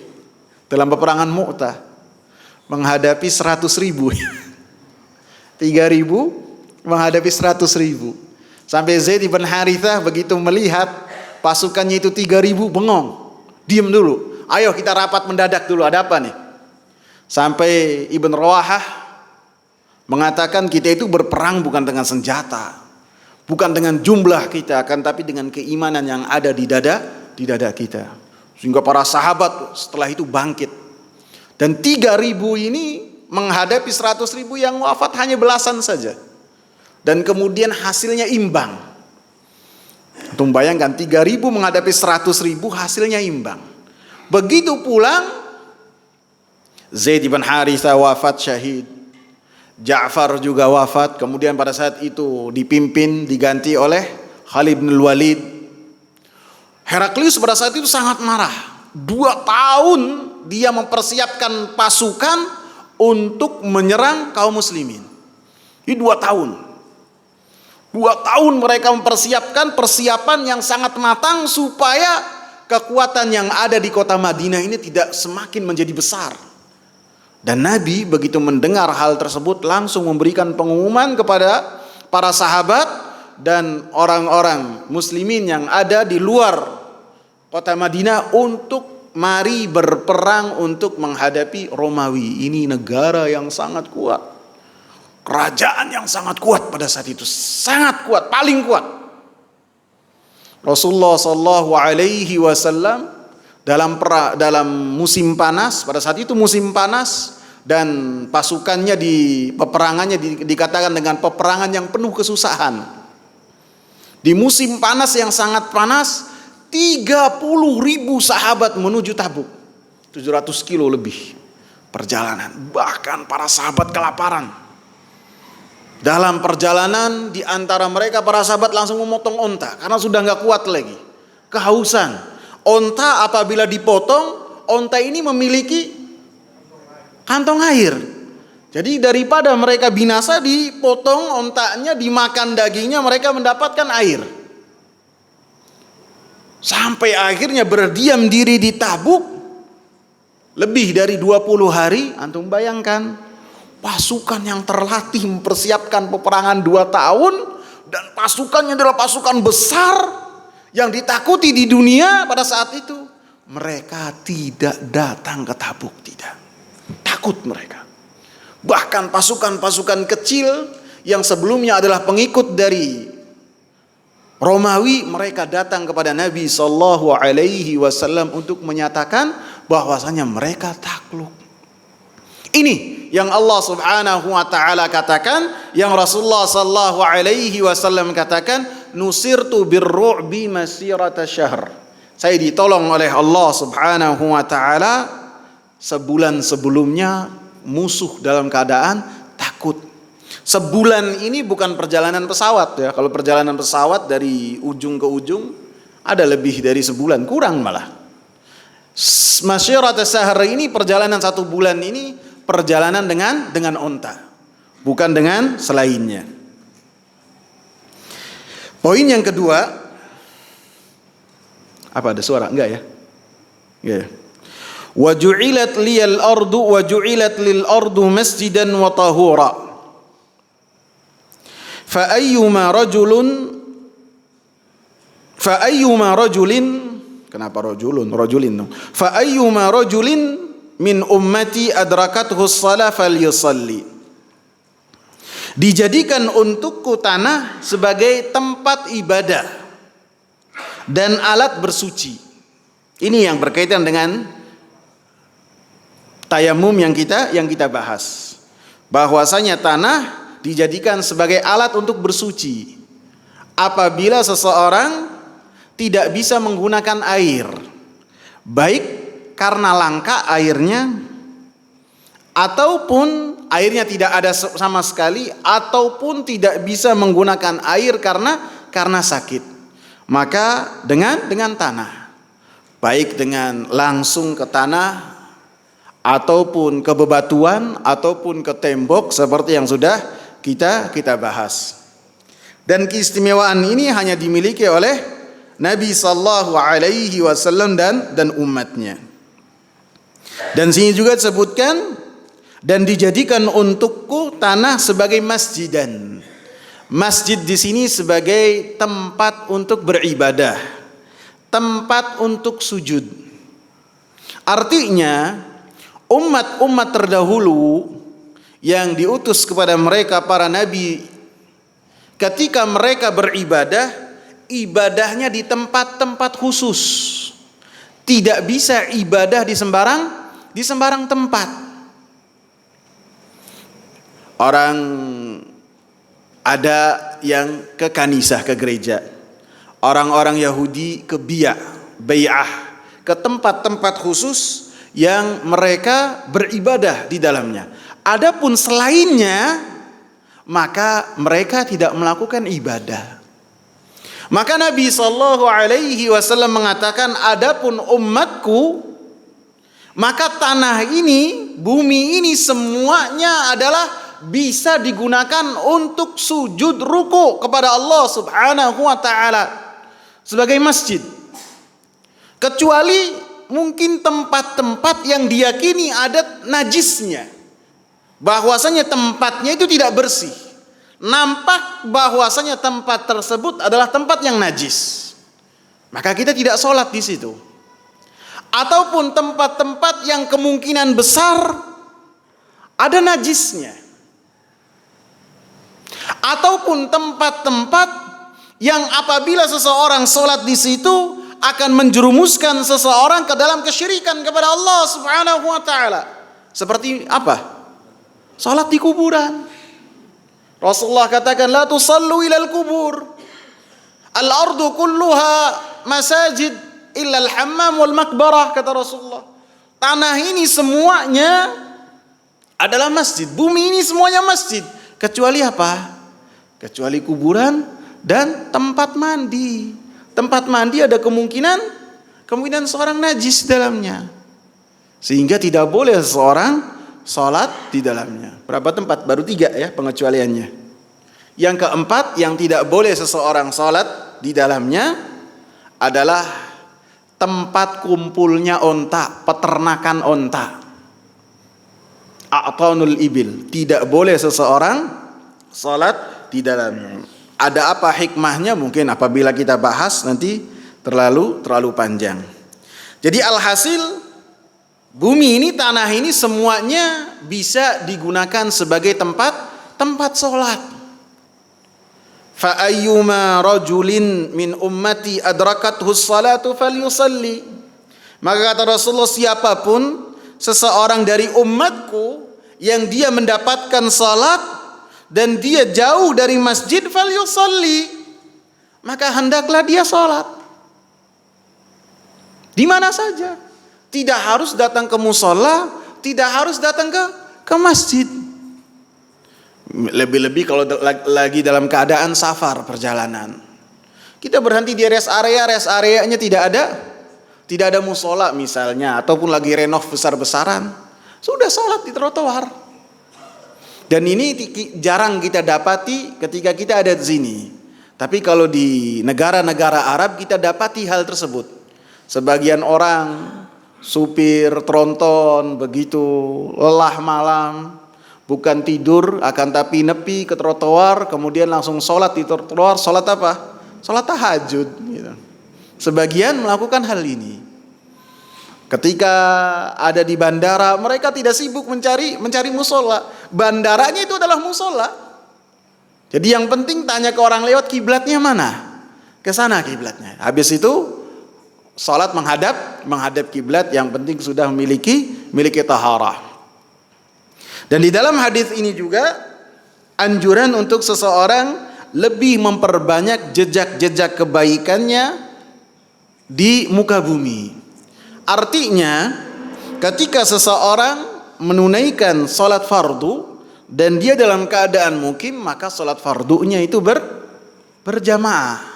Dalam peperangan Mu'tah. Menghadapi 100.000. 3.000 menghadapi 100.000. Sampai Zaid bin Harithah begitu melihat pasukannya itu 3.000 bengong. Diam dulu. Ayo kita rapat mendadak dulu, ada apa nih? Sampai Ibn Rawahah mengatakan kita itu berperang bukan dengan senjata, bukan dengan jumlah kita, akan tapi dengan keimanan yang ada di dada kita. Sehingga para sahabat setelah itu bangkit. Dan 3.000 ini menghadapi 100.000 yang wafat hanya belasan saja. Dan kemudian hasilnya imbang. Untuk bayangkan 3.000 menghadapi 100.000 hasilnya imbang. Begitu pulang, Zaid bin Harithah wafat syahid. Ja'far juga wafat. Kemudian pada saat itu diganti oleh Khalid bin Walid. Heraklius pada saat itu sangat marah. 2 tahun dia mempersiapkan pasukan untuk menyerang kaum muslimin. Ini 2 tahun. 2 tahun mereka mempersiapkan persiapan yang sangat matang supaya kekuatan yang ada di kota Madinah ini tidak semakin menjadi besar. Dan Nabi begitu mendengar hal tersebut langsung memberikan pengumuman kepada para sahabat dan orang-orang muslimin yang ada di luar kota Madinah untuk mari berperang untuk menghadapi Romawi. Ini negara yang sangat kuat, kerajaan yang sangat kuat pada saat itu, sangat kuat, paling kuat. Rasulullah sallallahu alaihi wasallam dalam musim panas, pada saat itu musim panas, dan pasukannya di peperangannya dikatakan dengan peperangan yang penuh kesusahan. Di musim panas yang sangat panas, 30.000 sahabat menuju Tabuk. 700 kilo lebih perjalanan. Bahkan para sahabat kelaparan. Dalam perjalanan di antara mereka para sahabat langsung memotong onta karena sudah nggak kuat lagi, kehausan. Onta apabila dipotong, onta ini memiliki kantong air. Jadi daripada mereka binasa, dipotong ontanya, dimakan dagingnya, mereka mendapatkan air. Sampai akhirnya berdiam diri di Tabuk lebih dari 20 hari. Antum bayangkan, pasukan yang terlatih mempersiapkan peperangan 2 tahun, dan pasukannya adalah pasukan besar yang ditakuti di dunia pada saat itu. Mereka tidak datang ke Tabuk, tidak. Takut mereka. Bahkan pasukan-pasukan kecil yang sebelumnya adalah pengikut dari Romawi, mereka datang kepada Nabi sallallahu alaihi wasallam untuk menyatakan bahwasanya mereka takluk. Ini yang Allah Subhanahu wa taala katakan, yang Rasulullah sallallahu alaihi wasallam katakan, nusirtu birru'bi masirata syahr. Saya ditolong oleh Allah Subhanahu wa taala sebulan sebelumnya musuh dalam keadaan takut. Sebulan ini bukan perjalanan pesawat ya. Kalau perjalanan pesawat dari ujung ke ujung ada lebih dari sebulan, kurang malah. Masyirat as-sahr ini, perjalanan 1 bulan ini perjalanan dengan onta, bukan dengan selainnya. Poin yang kedua, apa ada suara? Enggak ya? Ya. Wa ju'ilat lil ardu masjidan wa tahura. Fa ayyuma rajulin kenapa rajulin dong? Fa ayyuma rajulin min ummati adrakathu shalah falyusalli. Dijadikan untukku tanah sebagai tempat ibadah dan alat bersuci. Ini yang berkaitan dengan tayamum yang kita bahas. Bahwasanya tanah dijadikan sebagai alat untuk bersuci apabila seseorang tidak bisa menggunakan air, baik karena langka airnya, ataupun airnya tidak ada sama sekali, ataupun tidak bisa menggunakan air karena sakit. Maka dengan tanah, baik dengan langsung ke tanah, ataupun ke bebatuan, ataupun ke tembok seperti yang sudah kita bahas. Dan keistimewaan ini hanya dimiliki oleh Nabi sallallahu alaihi wasallam dan umatnya. Dan sini juga disebutkan, dan dijadikan untukku tanah sebagai masjidan. Masjid di sini sebagai tempat untuk beribadah, tempat untuk sujud. Artinya umat-umat terdahulu yang diutus kepada mereka para nabi, ketika mereka beribadah, ibadahnya di tempat-tempat khusus. Tidak bisa ibadah di sembarang tempat. Orang ada yang ke kanisah, ke gereja. Orang-orang Yahudi ke bai'ah, ke tempat-tempat khusus yang mereka beribadah di dalamnya. Adapun selainnya, maka mereka tidak melakukan ibadah. Maka Nabi sallallahu alaihi wasallam mengatakan, adapun umatku, maka tanah ini, bumi ini semuanya adalah bisa digunakan untuk sujud ruku kepada Allah Subhanahu wa taala sebagai masjid. Kecuali mungkin tempat-tempat yang diyakini ada najisnya, bahwasanya tempatnya itu tidak bersih, nampak bahwasanya tempat tersebut adalah tempat yang najis, maka kita tidak sholat di situ. Ataupun tempat-tempat yang kemungkinan besar ada najisnya, ataupun tempat-tempat yang apabila seseorang sholat di situ akan menjerumuskan seseorang ke dalam kesyirikan kepada Allah Subhanahu wa taala. Seperti apa? Salat di kuburan. Rasulullah katakan, la tusallu ilal kubur, al ardu kulluha masajid illa al hammam wal makbarah, kata Rasulullah. Tanah ini semuanya adalah masjid, bumi ini semuanya masjid, kecuali apa? Kecuali kuburan dan tempat mandi. Tempat mandi ada kemungkinan seorang najis dalamnya, sehingga tidak boleh seorang sholat di dalamnya. Berapa tempat? Baru 3 ya pengecualiannya. Yang keempat yang tidak boleh seseorang sholat di dalamnya adalah tempat kumpulnya onta, peternakan onta. A'tanul ibil, tidak boleh seseorang sholat di dalamnya. Ada apa hikmahnya? Mungkin apabila kita bahas nanti terlalu panjang. Jadi alhasil, Bumi ini, tanah ini semuanya bisa digunakan sebagai tempat sholat. Fa ayyuma rajulin min ummati adrakathu sholatu falyusalli. Maka kata Rasulullah, siapapun seseorang dari umatku yang dia mendapatkan salat dan dia jauh dari masjid, falyusalli, maka hendaklah dia salat di mana saja. Tidak harus datang ke musola, tidak harus datang ke masjid. Lebih-lebih kalau lagi dalam keadaan safar, perjalanan, kita berhenti di rest areanya tidak ada musola misalnya, ataupun lagi renov besar-besaran, sudah sholat di trotoar. Dan ini jarang kita dapati ketika kita ada di sini. Tapi kalau di negara-negara Arab kita dapati hal tersebut. Sebagian orang supir tronton begitu lelah malam, bukan tidur akan tapi nepi ke trotoar, kemudian langsung sholat di trotoar. Sholat apa? Sholat tahajud gitu. Sebagian melakukan hal ini. Ketika ada di bandara, mereka tidak sibuk mencari musola. Bandaranya itu adalah musola. Jadi yang penting tanya ke orang lewat, kiblatnya mana? Ke sana kiblatnya. Habis itu salat menghadap kiblat, yang penting sudah memiliki taharah. Dan di dalam hadis ini juga anjuran untuk seseorang lebih memperbanyak jejak-jejak kebaikannya di muka bumi. Artinya ketika seseorang menunaikan salat fardu dan dia dalam keadaan mukim, maka salat fardunya itu berjamaah.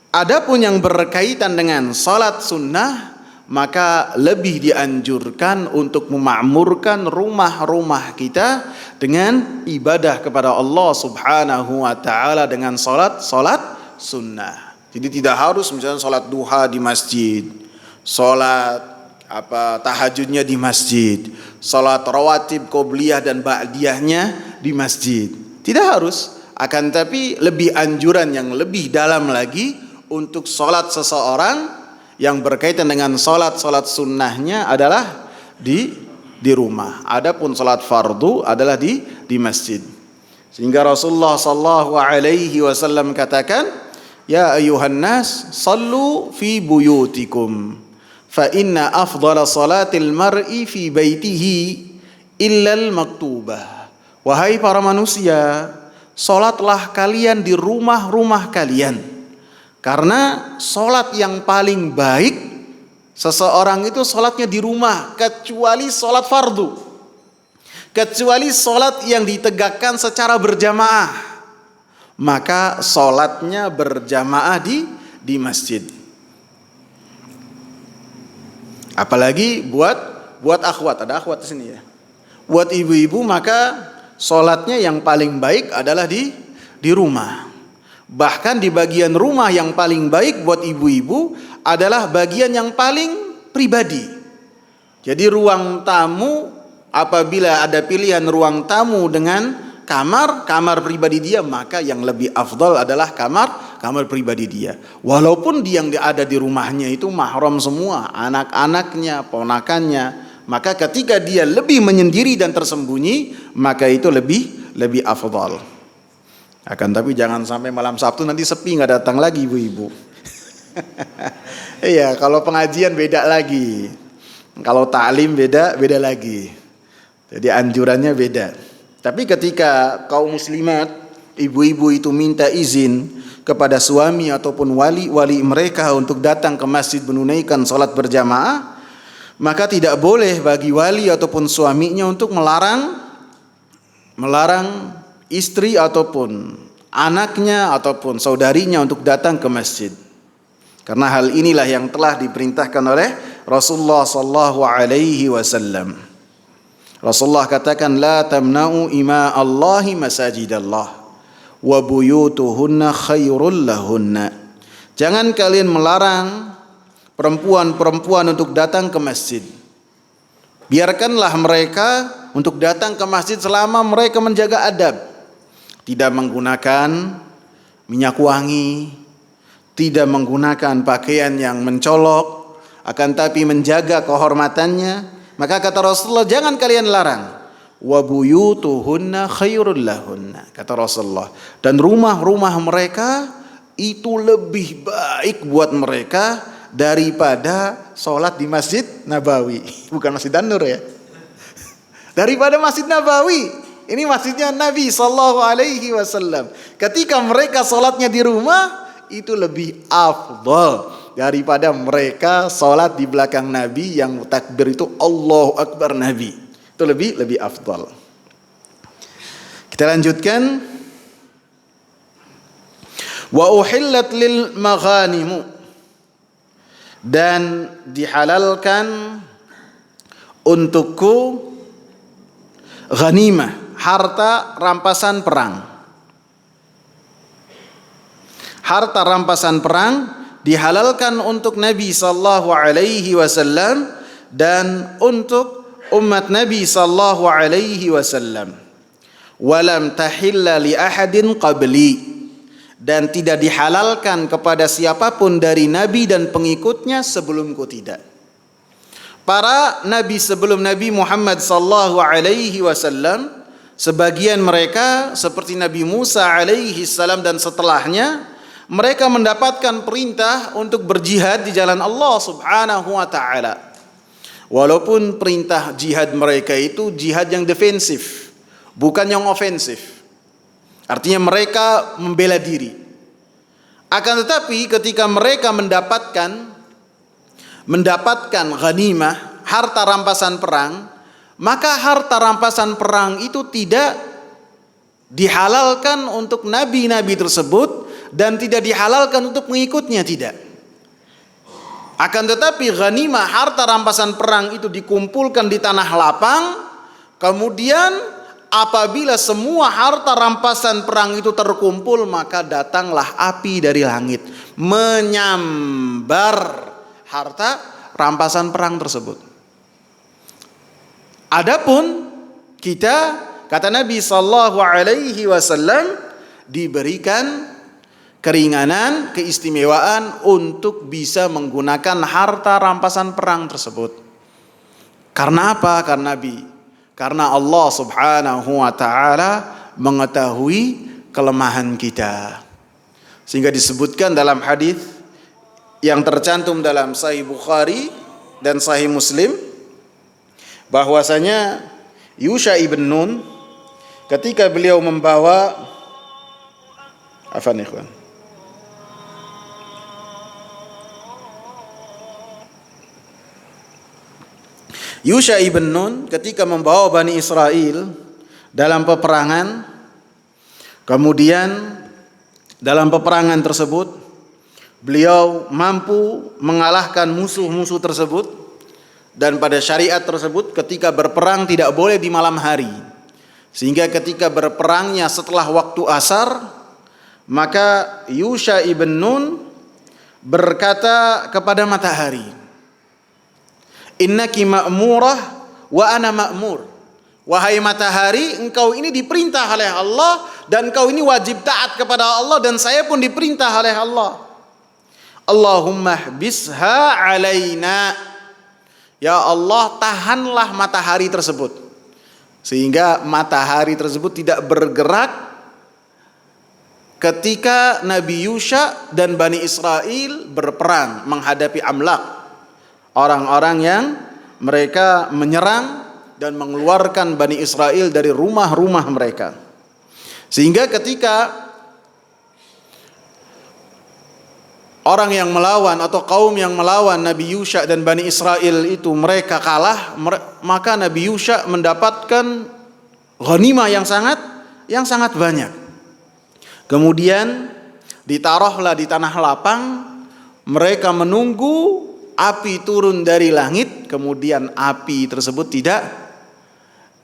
Adapun yang berkaitan dengan salat sunnah, maka lebih dianjurkan untuk memakmurkan rumah-rumah kita dengan ibadah kepada Allah Subhanahu wa taala dengan salat sunnah. Jadi tidak harus misalnya salat duha di masjid, salat tahajudnya di masjid, salat rawatib qobliyah dan ba'diyahnya di masjid. Tidak harus, akan tapi lebih anjuran yang lebih dalam lagi untuk salat seseorang yang berkaitan dengan salat sunnahnya adalah di rumah. Adapun salat fardu adalah di masjid. Sehingga Rasulullah sallallahu alaihi wasallam katakan, ya ayuhan nas sallu fi buyutikum fa inna afdhala salatil mar'i fi baitihi illal maktubah. Wahai para manusia, salatlah kalian di rumah-rumah kalian. Karena salat yang paling baik seseorang itu salatnya di rumah, kecuali salat fardu, kecuali salat yang ditegakkan secara berjamaah, maka salatnya berjamaah di masjid. Apalagi buat akhwat, ada akhwat di sini ya. Buat ibu-ibu, maka salatnya yang paling baik adalah di rumah. Bahkan di bagian rumah yang paling baik buat ibu-ibu adalah bagian yang paling pribadi. Jadi ruang tamu, apabila ada pilihan ruang tamu dengan kamar pribadi dia, maka yang lebih afdal adalah kamar pribadi dia. Walaupun dia yang ada di rumahnya itu mahram semua, anak-anaknya, ponakannya, maka ketika dia lebih menyendiri dan tersembunyi, maka itu lebih afdal. Akan tapi jangan sampai malam Sabtu nanti sepi, nggak datang lagi ibu-ibu. Iya, kalau pengajian beda lagi, kalau ta'lim beda lagi. Jadi anjurannya beda. Tapi ketika kaum muslimat, ibu-ibu itu minta izin kepada suami ataupun wali mereka untuk datang ke masjid menunaikan salat berjamaah, maka tidak boleh bagi wali ataupun suaminya untuk melarang istri ataupun anaknya ataupun saudarinya untuk datang ke masjid. Karena hal inilah yang telah diperintahkan oleh Rasulullah sallallahu alaihi wasallam. Rasulullah katakan, la tamna'u ima Allahi masajidallah wa buyutuhunna khairul lahunna. Jangan kalian melarang perempuan-perempuan untuk datang ke masjid. Biarkanlah mereka untuk datang ke masjid selama mereka menjaga adab. Tidak menggunakan minyak wangi, tidak menggunakan pakaian yang mencolok, akan tapi menjaga kehormatannya, Maka kata Rasulullah, jangan kalian larang. Wa buyutuhunna khairul lahunna, kata Rasulullah. Dan rumah-rumah mereka itu lebih baik buat mereka daripada sholat di Masjid Nabawi. Bukan Masjid An-Nur ya. Daripada Masjid Nabawi. Ini masjidnya Nabi Sallallahu Alaihi Wasallam. Ketika mereka sholatnya di rumah, itu lebih afdal daripada mereka sholat di belakang Nabi yang takbir itu Allahu Akbar Nabi. Itu lebih afdal. Kita lanjutkan. Wa uhillat lil maghanimu, dan dihalalkan untukku ghanimah, harta rampasan perang. Harta rampasan perang dihalalkan untuk Nabi sallallahu alaihi wasallam dan untuk umat Nabi sallallahu alaihi wasallam. Walam tahilla li ahadin qabli, dan tidak dihalalkan kepada siapapun dari Nabi dan pengikutnya sebelumku tidak. Para nabi sebelum Nabi Muhammad sallallahu alaihi wasallam, sebagian mereka seperti Nabi Musa alaihi salam dan setelahnya, mereka mendapatkan perintah untuk berjihad di jalan Allah Subhanahu wa taala. Walaupun perintah jihad mereka itu jihad yang defensif, bukan yang ofensif. Artinya mereka membela diri. Akan tetapi ketika mereka mendapatkan ghanimah, harta rampasan perang, maka harta rampasan perang itu tidak dihalalkan untuk nabi-nabi tersebut dan tidak dihalalkan untuk pengikutnya, tidak. Akan tetapi ghanimah, harta rampasan perang itu dikumpulkan di tanah lapang, kemudian apabila semua harta rampasan perang itu terkumpul, maka datanglah api dari langit menyambar harta rampasan perang tersebut. Adapun kita, kata Nabi sallallahu alaihi wasallam, diberikan keringanan, keistimewaan untuk bisa menggunakan harta rampasan perang tersebut. Karena apa? Karena Allah Subhanahu wa taala mengetahui kelemahan kita. Sehingga disebutkan dalam hadis yang tercantum dalam Sahih Bukhari dan Sahih Muslim bahwasanya Yusha ibn Nun ketika beliau membawa Yusha ibn Nun ketika membawa Bani Israel dalam peperangan, kemudian dalam peperangan tersebut beliau mampu mengalahkan musuh-musuh tersebut, dan pada syariat tersebut ketika berperang tidak boleh di malam hari, sehingga ketika berperangnya setelah waktu asar, maka Yusha ibn Nun berkata kepada matahari, innaki ma'murah wa ana ma'mur. Wahai matahari, engkau ini diperintah oleh Allah dan engkau ini wajib taat kepada Allah, dan saya pun diperintah oleh Allah. Allahumma hbisha alaina. Ya Allah, tahanlah matahari tersebut sehingga matahari tersebut tidak bergerak ketika Nabi Yusha dan Bani Israel berperang menghadapi Amlak, orang-orang yang mereka menyerang dan mengeluarkan Bani Israel dari rumah-rumah mereka. Sehingga ketika orang yang melawan atau kaum yang melawan Nabi Yusha dan Bani Israel itu mereka kalah, maka Nabi Yusha mendapatkan ghanimah yang sangat banyak. Kemudian ditaruhlah di tanah lapang, mereka menunggu api turun dari langit, kemudian api tersebut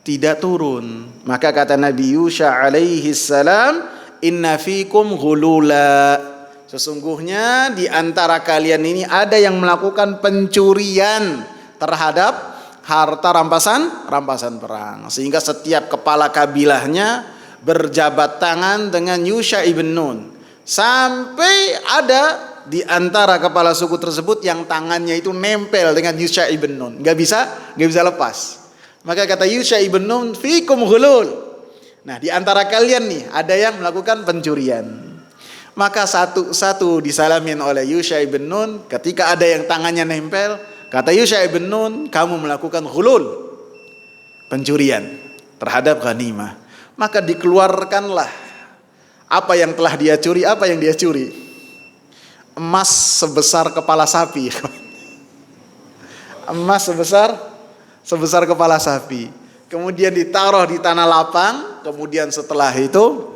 tidak turun. Maka kata Nabi Yusha alaihi salam, inna fikum ghulula, sesungguhnya di antara kalian ini ada yang melakukan pencurian terhadap harta rampasan perang, sehingga setiap kepala kabilahnya berjabat tangan dengan Yusha ibn Nun, sampai ada di antara kepala suku tersebut yang tangannya itu nempel dengan Yusha ibn Nun, nggak bisa lepas. Maka kata Yusha ibn Nun, fikum ghulul. Nah, di antara kalian nih ada yang melakukan pencurian. Maka satu-satu disalamin oleh Yusha ibn Nun. Ketika ada yang tangannya nempel, kata Yusha ibn Nun, kamu melakukan ghulul, pencurian terhadap ghanimah. Maka dikeluarkanlah apa yang telah dia curi. Apa yang dia curi? Emas sebesar kepala sapi. Emas sebesar kepala sapi. Kemudian ditaruh di tanah lapang. Kemudian setelah itu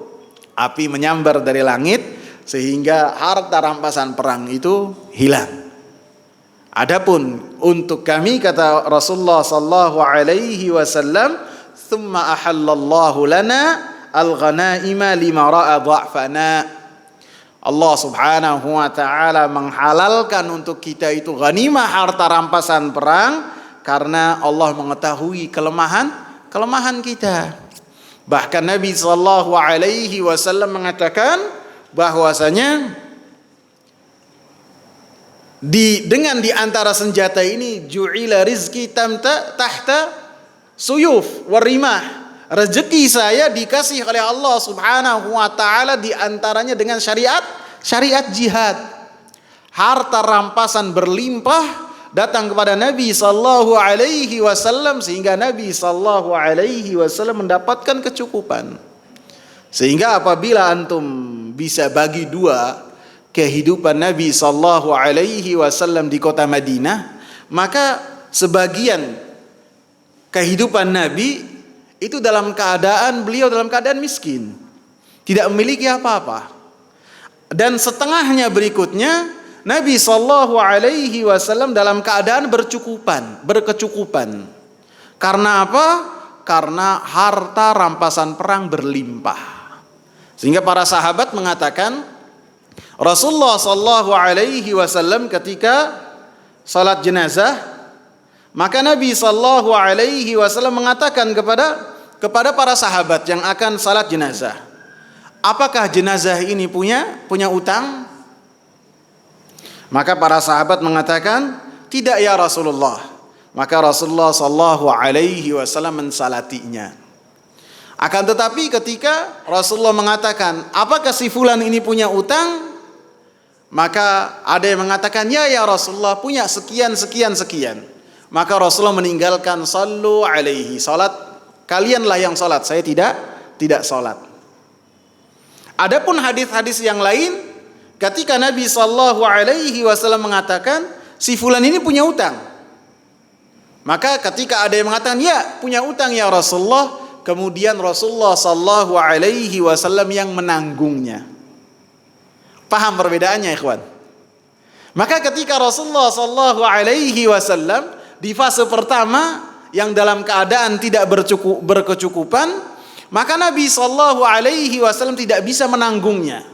api menyambar dari langit sehingga harta rampasan perang itu hilang. Adapun untuk kami, kata Rasulullah sallallahu alaihi wasallam, "Tsumma ahallallahu lana al-ghanaima lima ra'a dha'fana." Allah Subhanahu wa taala menghalalkan untuk kita itu ghanimah, harta rampasan perang, karena Allah mengetahui kelemahan kita. Bahkan Nabi sallallahu alaihi wasallam mengatakan bahwasanya dengan di antara senjata ini ju'ila rizki tahta suyuf warimah. Rezeki saya dikasih oleh Allah Subhanahu wa taala di antaranya dengan syariat jihad. Harta rampasan berlimpah datang kepada Nabi sallallahu alaihi wasallam sehingga Nabi sallallahu alaihi wasallam mendapatkan kecukupan. Sehingga apabila antum bisa bagi dua kehidupan Nabi sallallahu alaihi wasallam di kota Madinah, maka sebagian kehidupan Nabi itu beliau dalam keadaan miskin, tidak memiliki apa-apa. Dan setengahnya berikutnya Nabi sallallahu alaihi wasallam dalam keadaan berkecukupan. Karena apa? Karena harta rampasan perang berlimpah. Sehingga para sahabat mengatakan, Rasulullah sallallahu alaihi wasallam ketika salat jenazah, maka Nabi sallallahu alaihi wasallam mengatakan kepada para sahabat yang akan salat jenazah, apakah jenazah ini punya utang? Maka para sahabat mengatakan, tidak ya Rasulullah. Maka Rasulullah sallallahu alaihi wasallam mensalatinya. Akan tetapi ketika Rasulullah mengatakan, apakah si fulan ini punya utang? Maka ada yang mengatakan, ya Rasulullah, punya sekian. Maka Rasulullah meninggalkan sallu alaihi, salat kalianlah yang salat, saya tidak salat. Adapun hadis-hadis yang lain, ketika Nabi sallallahu alaihi wasallam mengatakan si fulan ini punya utang, maka ketika ada yang mengatakan ya punya utang ya Rasulullah, kemudian Rasulullah sallallahu alaihi wasallam yang menanggungnya. Paham perbedaannya, ikhwan? Maka ketika Rasulullah sallallahu alaihi wasallam di fase pertama yang dalam keadaan tidak berkecukupan, maka Nabi sallallahu alaihi wasallam tidak bisa menanggungnya.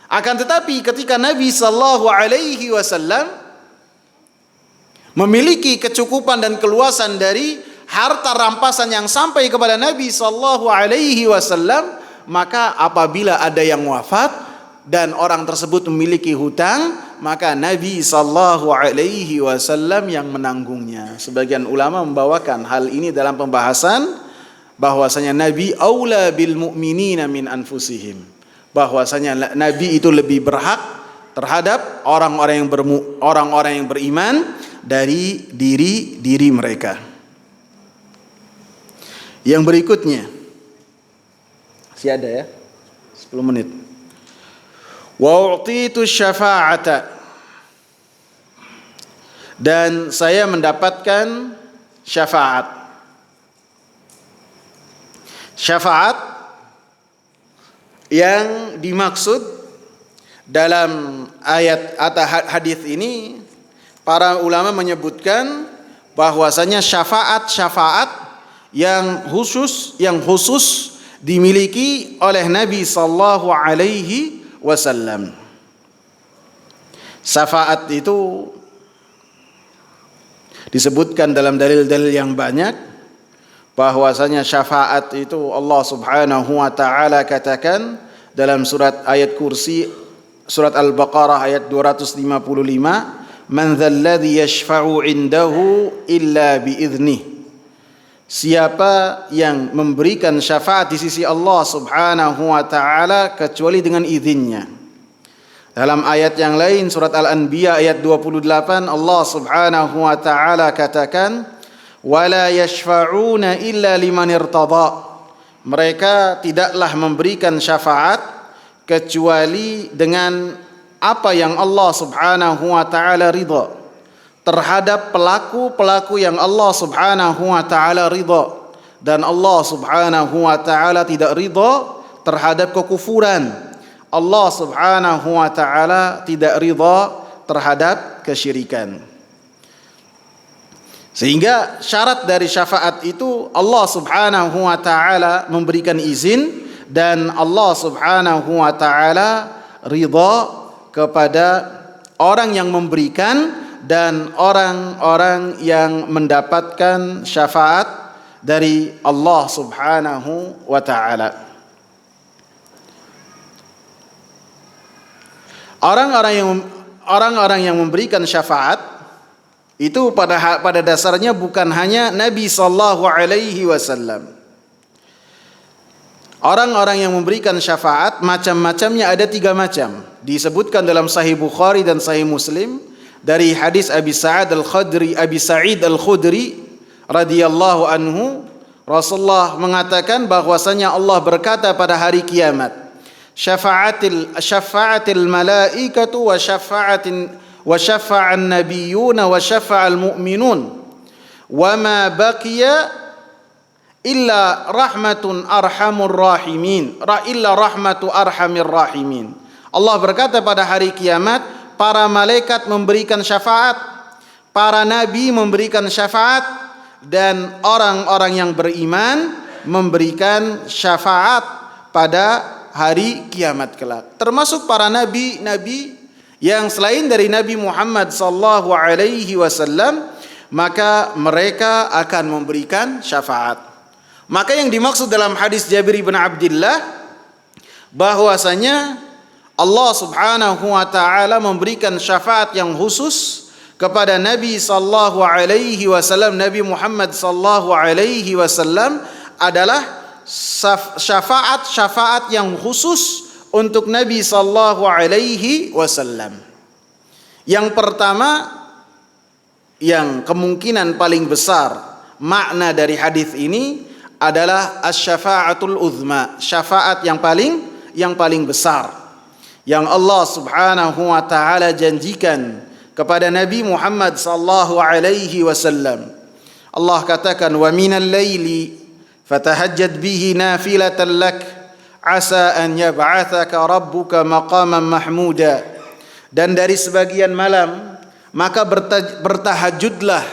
Akan tetapi ketika Nabi sallallahu alaihi wasallam memiliki kecukupan dan keluasan dari harta rampasan yang sampai kepada Nabi sallallahu alaihi wasallam, maka apabila ada yang wafat dan orang tersebut memiliki hutang, maka Nabi sallallahu alaihi wasallam yang menanggungnya. Sebagian ulama membawakan hal ini dalam pembahasan bahwasanya Nabi aula bil mu'minina min anfusihim, bahwasanya Nabi itu lebih berhak terhadap orang-orang yang beriman dari diri mereka. Yang berikutnya, masih ada ya 10 menit. Wa u'titu syafa'ata, dan saya mendapatkan syafaat. Syafaat yang dimaksud dalam ayat atau hadis ini, para ulama menyebutkan bahwasanya syafaat yang khusus dimiliki oleh Nabi sallallahu alaihi wasallam. Syafaat itu disebutkan dalam dalil-dalil yang banyak, bahwasanya syafaat itu Allah Subhanahu wa taala katakan dalam surat ayat kursi surat Al-Baqarah ayat 255, man dzalladzi yashfa'u 'indahu illa biiznih. Siapa yang memberikan syafaat di sisi Allah Subhanahu wa taala kecuali dengan izinnya. Dalam ayat yang lain surat Al-Anbiya ayat 28 Allah Subhanahu wa taala katakan wala yashfa'una illa liman irtada. Mereka tidaklah memberikan syafaat kecuali dengan apa yang Allah Subhanahu wa taala ridha, terhadap pelaku-pelaku yang Allah Subhanahu wa taala ridha, dan Allah Subhanahu wa taala tidak ridha terhadap kekufuran. Allah Subhanahu wa taala tidak ridha terhadap kesyirikan. Sehingga syarat dari syafaat itu Allah Subhanahu wa taala memberikan izin dan Allah Subhanahu wa taala ridha kepada orang yang memberikan dan orang-orang yang mendapatkan syafaat dari Allah Subhanahu wa taala. Orang-orang yang memberikan syafaat itu pada dasarnya bukan hanya Nabi sallallahu alaihi wasallam. Orang-orang yang memberikan syafaat macam-macamnya ada 3 macam. Disebutkan dalam Sahih Bukhari dan Sahih Muslim dari hadis Abi Sa'id Al-Khudri radhiyallahu anhu, Rasulullah mengatakan bahwasanya Allah berkata pada hari kiamat, syafa'atil malaikatu wa syafa'an nabiyyuna wa syafa'al mu'minun wa ma baqiya illa rahmatun arhamur rahimin illa rahmatu arhamir rahimin. Allah berkata pada hari kiamat, para malaikat memberikan syafaat, para nabi memberikan syafaat, dan orang-orang yang beriman memberikan syafaat pada hari kiamat kelak. Termasuk para nabi-nabi yang selain dari Nabi Muhammad sallallahu alaihi wasallam, maka mereka akan memberikan syafaat. Maka yang dimaksud dalam hadis Jabir bin Abdullah bahwasanya Allah Subhanahu wa taala memberikan syafaat yang khusus kepada Nabi sallallahu alaihi wasallam, Nabi Muhammad sallallahu alaihi wasallam adalah syafaat yang khusus untuk Nabi sallallahu alaihi wasallam. Yang pertama, yang kemungkinan paling besar makna dari hadis ini adalah asy-syafa'atul uzma, syafaat yang paling besar yang Allah Subhanahu wa taala janjikan kepada Nabi Muhammad sallallahu alaihi wasallam. Allah katakan wa minal laili fatahajjad bihi nafilatan lak asa an yab'atsaka rabbuka maqaman mahmuda. Dan dari sebagian malam maka bertahajudlah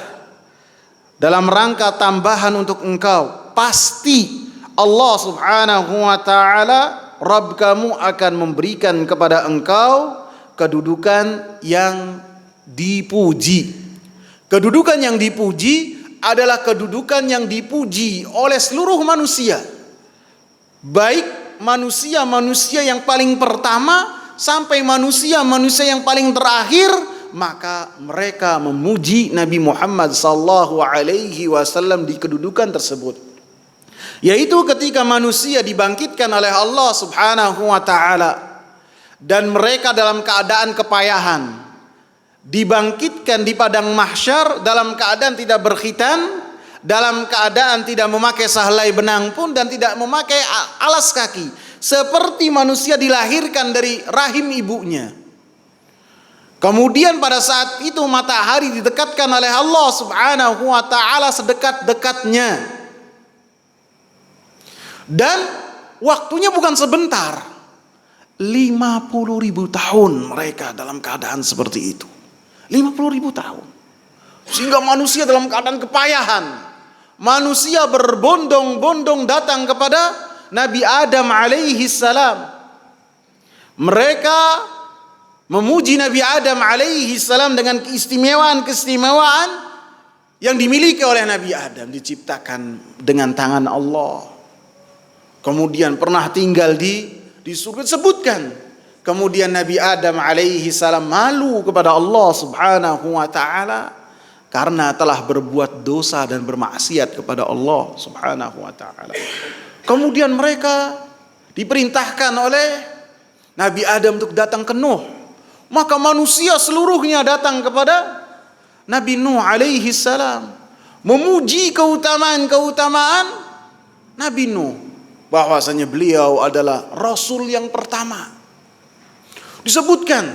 dalam rangka tambahan untuk engkau. Pasti Allah Subhanahu wa taala Rabb kamu akan memberikan kepada engkau kedudukan yang dipuji. Kedudukan yang dipuji adalah kedudukan yang dipuji oleh seluruh manusia. Baik manusia-manusia yang paling pertama sampai manusia-manusia yang paling terakhir, maka mereka memuji Nabi Muhammad sallallahu alaihi wasallam di kedudukan tersebut. Yaitu ketika manusia dibangkitkan oleh Allah Subhanahu wa taala dan mereka dalam keadaan kepayahan, dibangkitkan di padang mahsyar dalam keadaan tidak berkhitan, dalam keadaan tidak memakai sahlai benang pun dan tidak memakai alas kaki, seperti manusia dilahirkan dari rahim ibunya. Kemudian pada saat itu matahari didekatkan oleh Allah Subhanahu wa taala sedekat-dekatnya. Dan waktunya bukan sebentar. 50.000 tahun mereka dalam keadaan seperti itu. 50.000 tahun. Sehingga manusia dalam keadaan kepayahan. Manusia berbondong-bondong datang kepada Nabi Adam alaihi salam. Mereka memuji Nabi Adam alaihi salam dengan keistimewaan-keistimewaan yang dimiliki oleh Nabi Adam. Diciptakan dengan tangan Allah. Kemudian pernah tinggal di surga. Disebutkan Kemudian Nabi Adam alaihi salam malu kepada Allah subhanahu wa ta'ala karena telah berbuat dosa dan bermaksiat kepada Allah subhanahu wa ta'ala. Kemudian mereka diperintahkan oleh Nabi Adam untuk datang ke Nuh. Maka manusia seluruhnya datang kepada Nabi Nuh alaihi salam, memuji keutamaan-keutamaan Nabi Nuh, bahwasanya beliau adalah Rasul yang pertama. Disebutkan,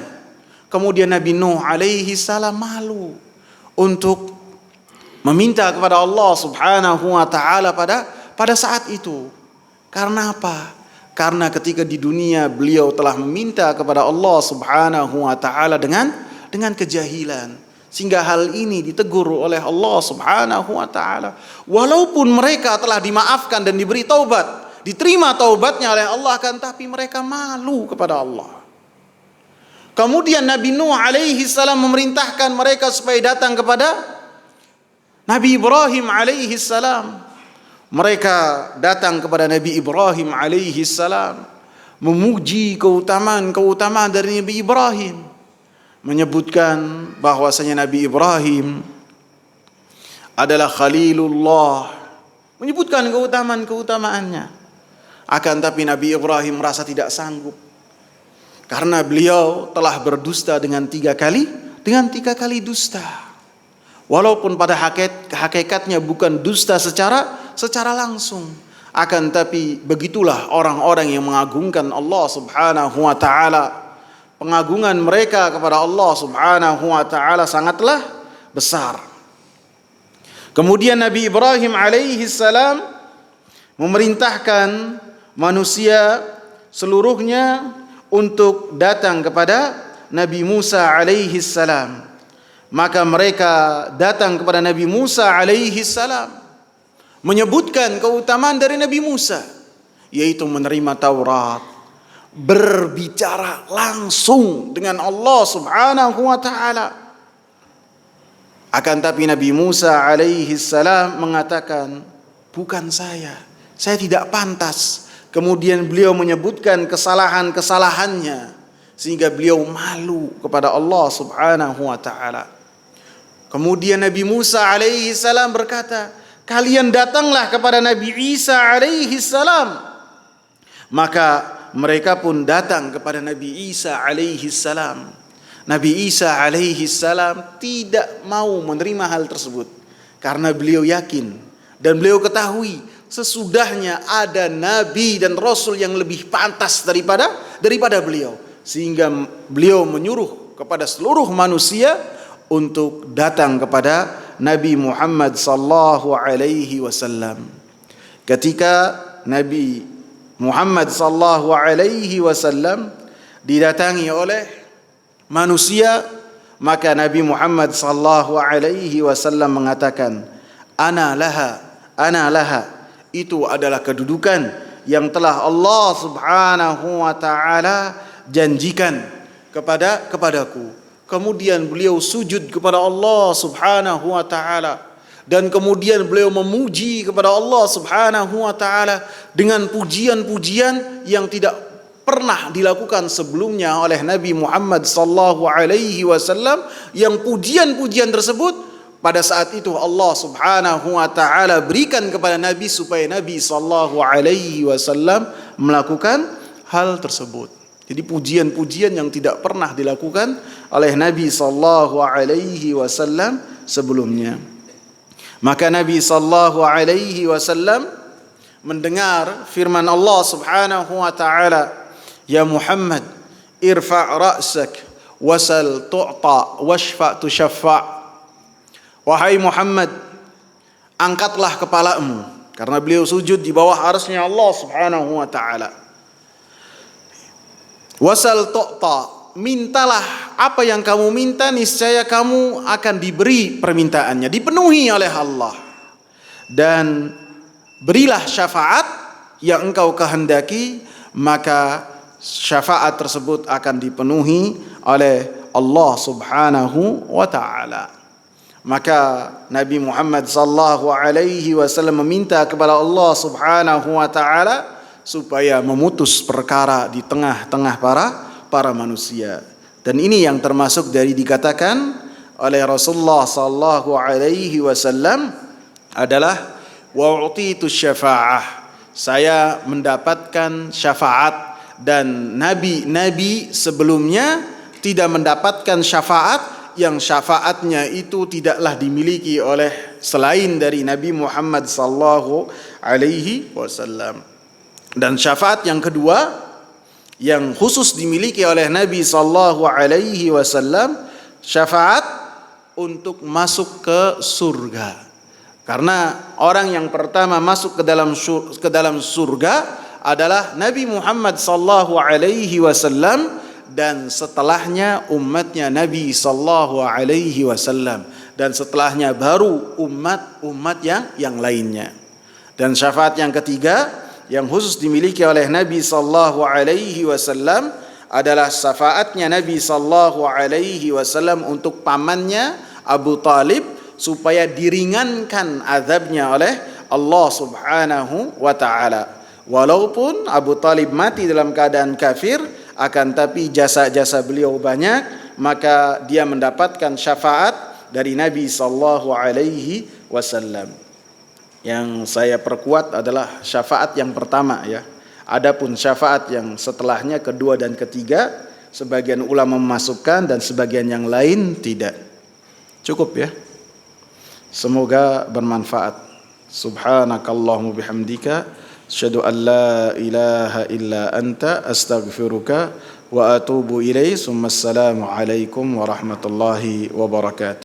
kemudian Nabi Nuh alaihi salam malu untuk meminta kepada Allah subhanahu wa ta'ala pada saat itu. Karena apa? Karena ketika di dunia beliau telah meminta kepada Allah subhanahu wa ta'ala dengan kejahilan, sehingga hal ini ditegur oleh Allah subhanahu wa ta'ala. Walaupun mereka telah dimaafkan dan diberi taubat, diterima taubatnya oleh Allah, kan tapi mereka malu kepada Allah. Kemudian Nabi Nuh alaihi salam memerintahkan mereka supaya datang kepada Nabi Ibrahim alaihi salam. Mereka datang kepada Nabi Ibrahim alaihi salam, memuji keutamaan dari Nabi Ibrahim, menyebutkan bahwasanya Nabi Ibrahim adalah Khalilullah, menyebutkan keutamaannya. Akan tapi Nabi Ibrahim merasa tidak sanggup karena beliau telah berdusta dengan tiga kali dusta. Walaupun pada hakikatnya bukan dusta secara langsung, akan tapi begitulah orang-orang yang mengagungkan Allah subhanahu wa ta'ala. Pengagungan mereka kepada Allah subhanahu wa ta'ala sangatlah besar. Kemudian Nabi Ibrahim alaihi salam memerintahkan manusia seluruhnya untuk datang kepada Nabi Musa alaihi salam. Maka mereka datang kepada Nabi Musa alaihi salam, menyebutkan keutamaan dari Nabi Musa, yaitu menerima Taurat, berbicara langsung dengan Allah subhanahu wa ta'ala. Akan tapi Nabi Musa alaihi salam mengatakan, bukan saya tidak pantas. Kemudian beliau menyebutkan kesalahannya, sehingga beliau malu kepada Allah subhanahu wa ta'ala. Kemudian Nabi Musa alaihi salam berkata, kalian datanglah kepada Nabi Isa alaihi salam. Maka mereka pun datang kepada Nabi Isa alaihi salam. Nabi Isa alaihi salam tidak mau menerima hal tersebut, karena beliau yakin dan beliau ketahui sesudahnya ada nabi dan rasul yang lebih pantas daripada beliau, sehingga beliau menyuruh kepada seluruh manusia untuk datang kepada Nabi Muhammad sallallahu alaihi wasallam. Ketika Nabi Muhammad sallallahu alaihi wasallam didatangi oleh manusia, maka Nabi Muhammad sallallahu alaihi wasallam mengatakan, ana laha. Itu adalah kedudukan yang telah Allah subhanahu wa ta'ala janjikan kepadaku. Kemudian beliau sujud kepada Allah subhanahu wa ta'ala, dan kemudian beliau memuji kepada Allah subhanahu wa ta'ala dengan pujian-pujian yang tidak pernah dilakukan sebelumnya oleh Nabi Muhammad sallallahu alaihi wasallam, yang pujian-pujian tersebut pada saat itu Allah subhanahu wa ta'ala berikan kepada Nabi supaya Nabi sallallahu alaihi wasallam melakukan hal tersebut. Jadi pujian-pujian yang tidak pernah dilakukan oleh Nabi sallallahu alaihi wasallam sebelumnya. Maka Nabi sallallahu alaihi wasallam mendengar firman Allah subhanahu wa ta'ala, ya Muhammad, irfa' ra'sak wasal tu'ta washfa' tushaffa'. Wahai Muhammad, angkatlah kepalamu, karena beliau sujud di bawah arsy Allah subhanahu wa ta'ala. Wasal tu'ta, mintalah apa yang kamu minta, niscaya kamu akan diberi permintaannya, dipenuhi oleh Allah. Dan berilah syafaat yang engkau kehendaki, maka syafaat tersebut akan dipenuhi oleh Allah subhanahu wa ta'ala. Maka Nabi Muhammad sallallahu alaihi wasallam meminta kepada Allah subhanahu wa ta'ala supaya memutus perkara di tengah-tengah para manusia. Dan ini yang termasuk dari dikatakan oleh Rasulullah sallallahu alaihi wasallam adalah wa'utitu syafa'ah. Saya mendapatkan syafaat, dan nabi-nabi sebelumnya tidak mendapatkan syafaat, yang syafaatnya itu tidaklah dimiliki oleh selain dari Nabi Muhammad sallallahu alaihi wasallam. Dan syafaat yang kedua yang khusus dimiliki oleh Nabi sallallahu alaihi wasallam, syafaat untuk masuk ke surga. Karena orang yang pertama masuk ke dalam surga adalah Nabi Muhammad sallallahu alaihi wasallam, dan setelahnya umatnya Nabi sallallahu alaihi wasallam, dan setelahnya baru umat-umat yang lainnya. Dan syafaat yang ketiga yang khusus dimiliki oleh Nabi sallallahu alaihi wasallam adalah syafaatnya Nabi sallallahu alaihi wasallam untuk pamannya Abu Talib, supaya diringankan azabnya oleh Allah Subhanahu wa taala. Walaupun Abu Talib mati dalam keadaan kafir, akan tapi jasa-jasa beliau banyak, maka dia mendapatkan syafaat dari Nabi sallallahu alaihi wasallam. Yang saya perkuat adalah syafaat yang pertama ya. Adapun syafaat yang setelahnya, kedua dan ketiga, sebagian ulama memasukkan dan sebagian yang lain tidak. Cukup ya. Semoga bermanfaat. Subhanakallahumma bihamdika asyhadu an la ilaha illa anta astaghfiruka wa atubu ilaik. Assalamu alaikum warahmatullahi wabarakatuh.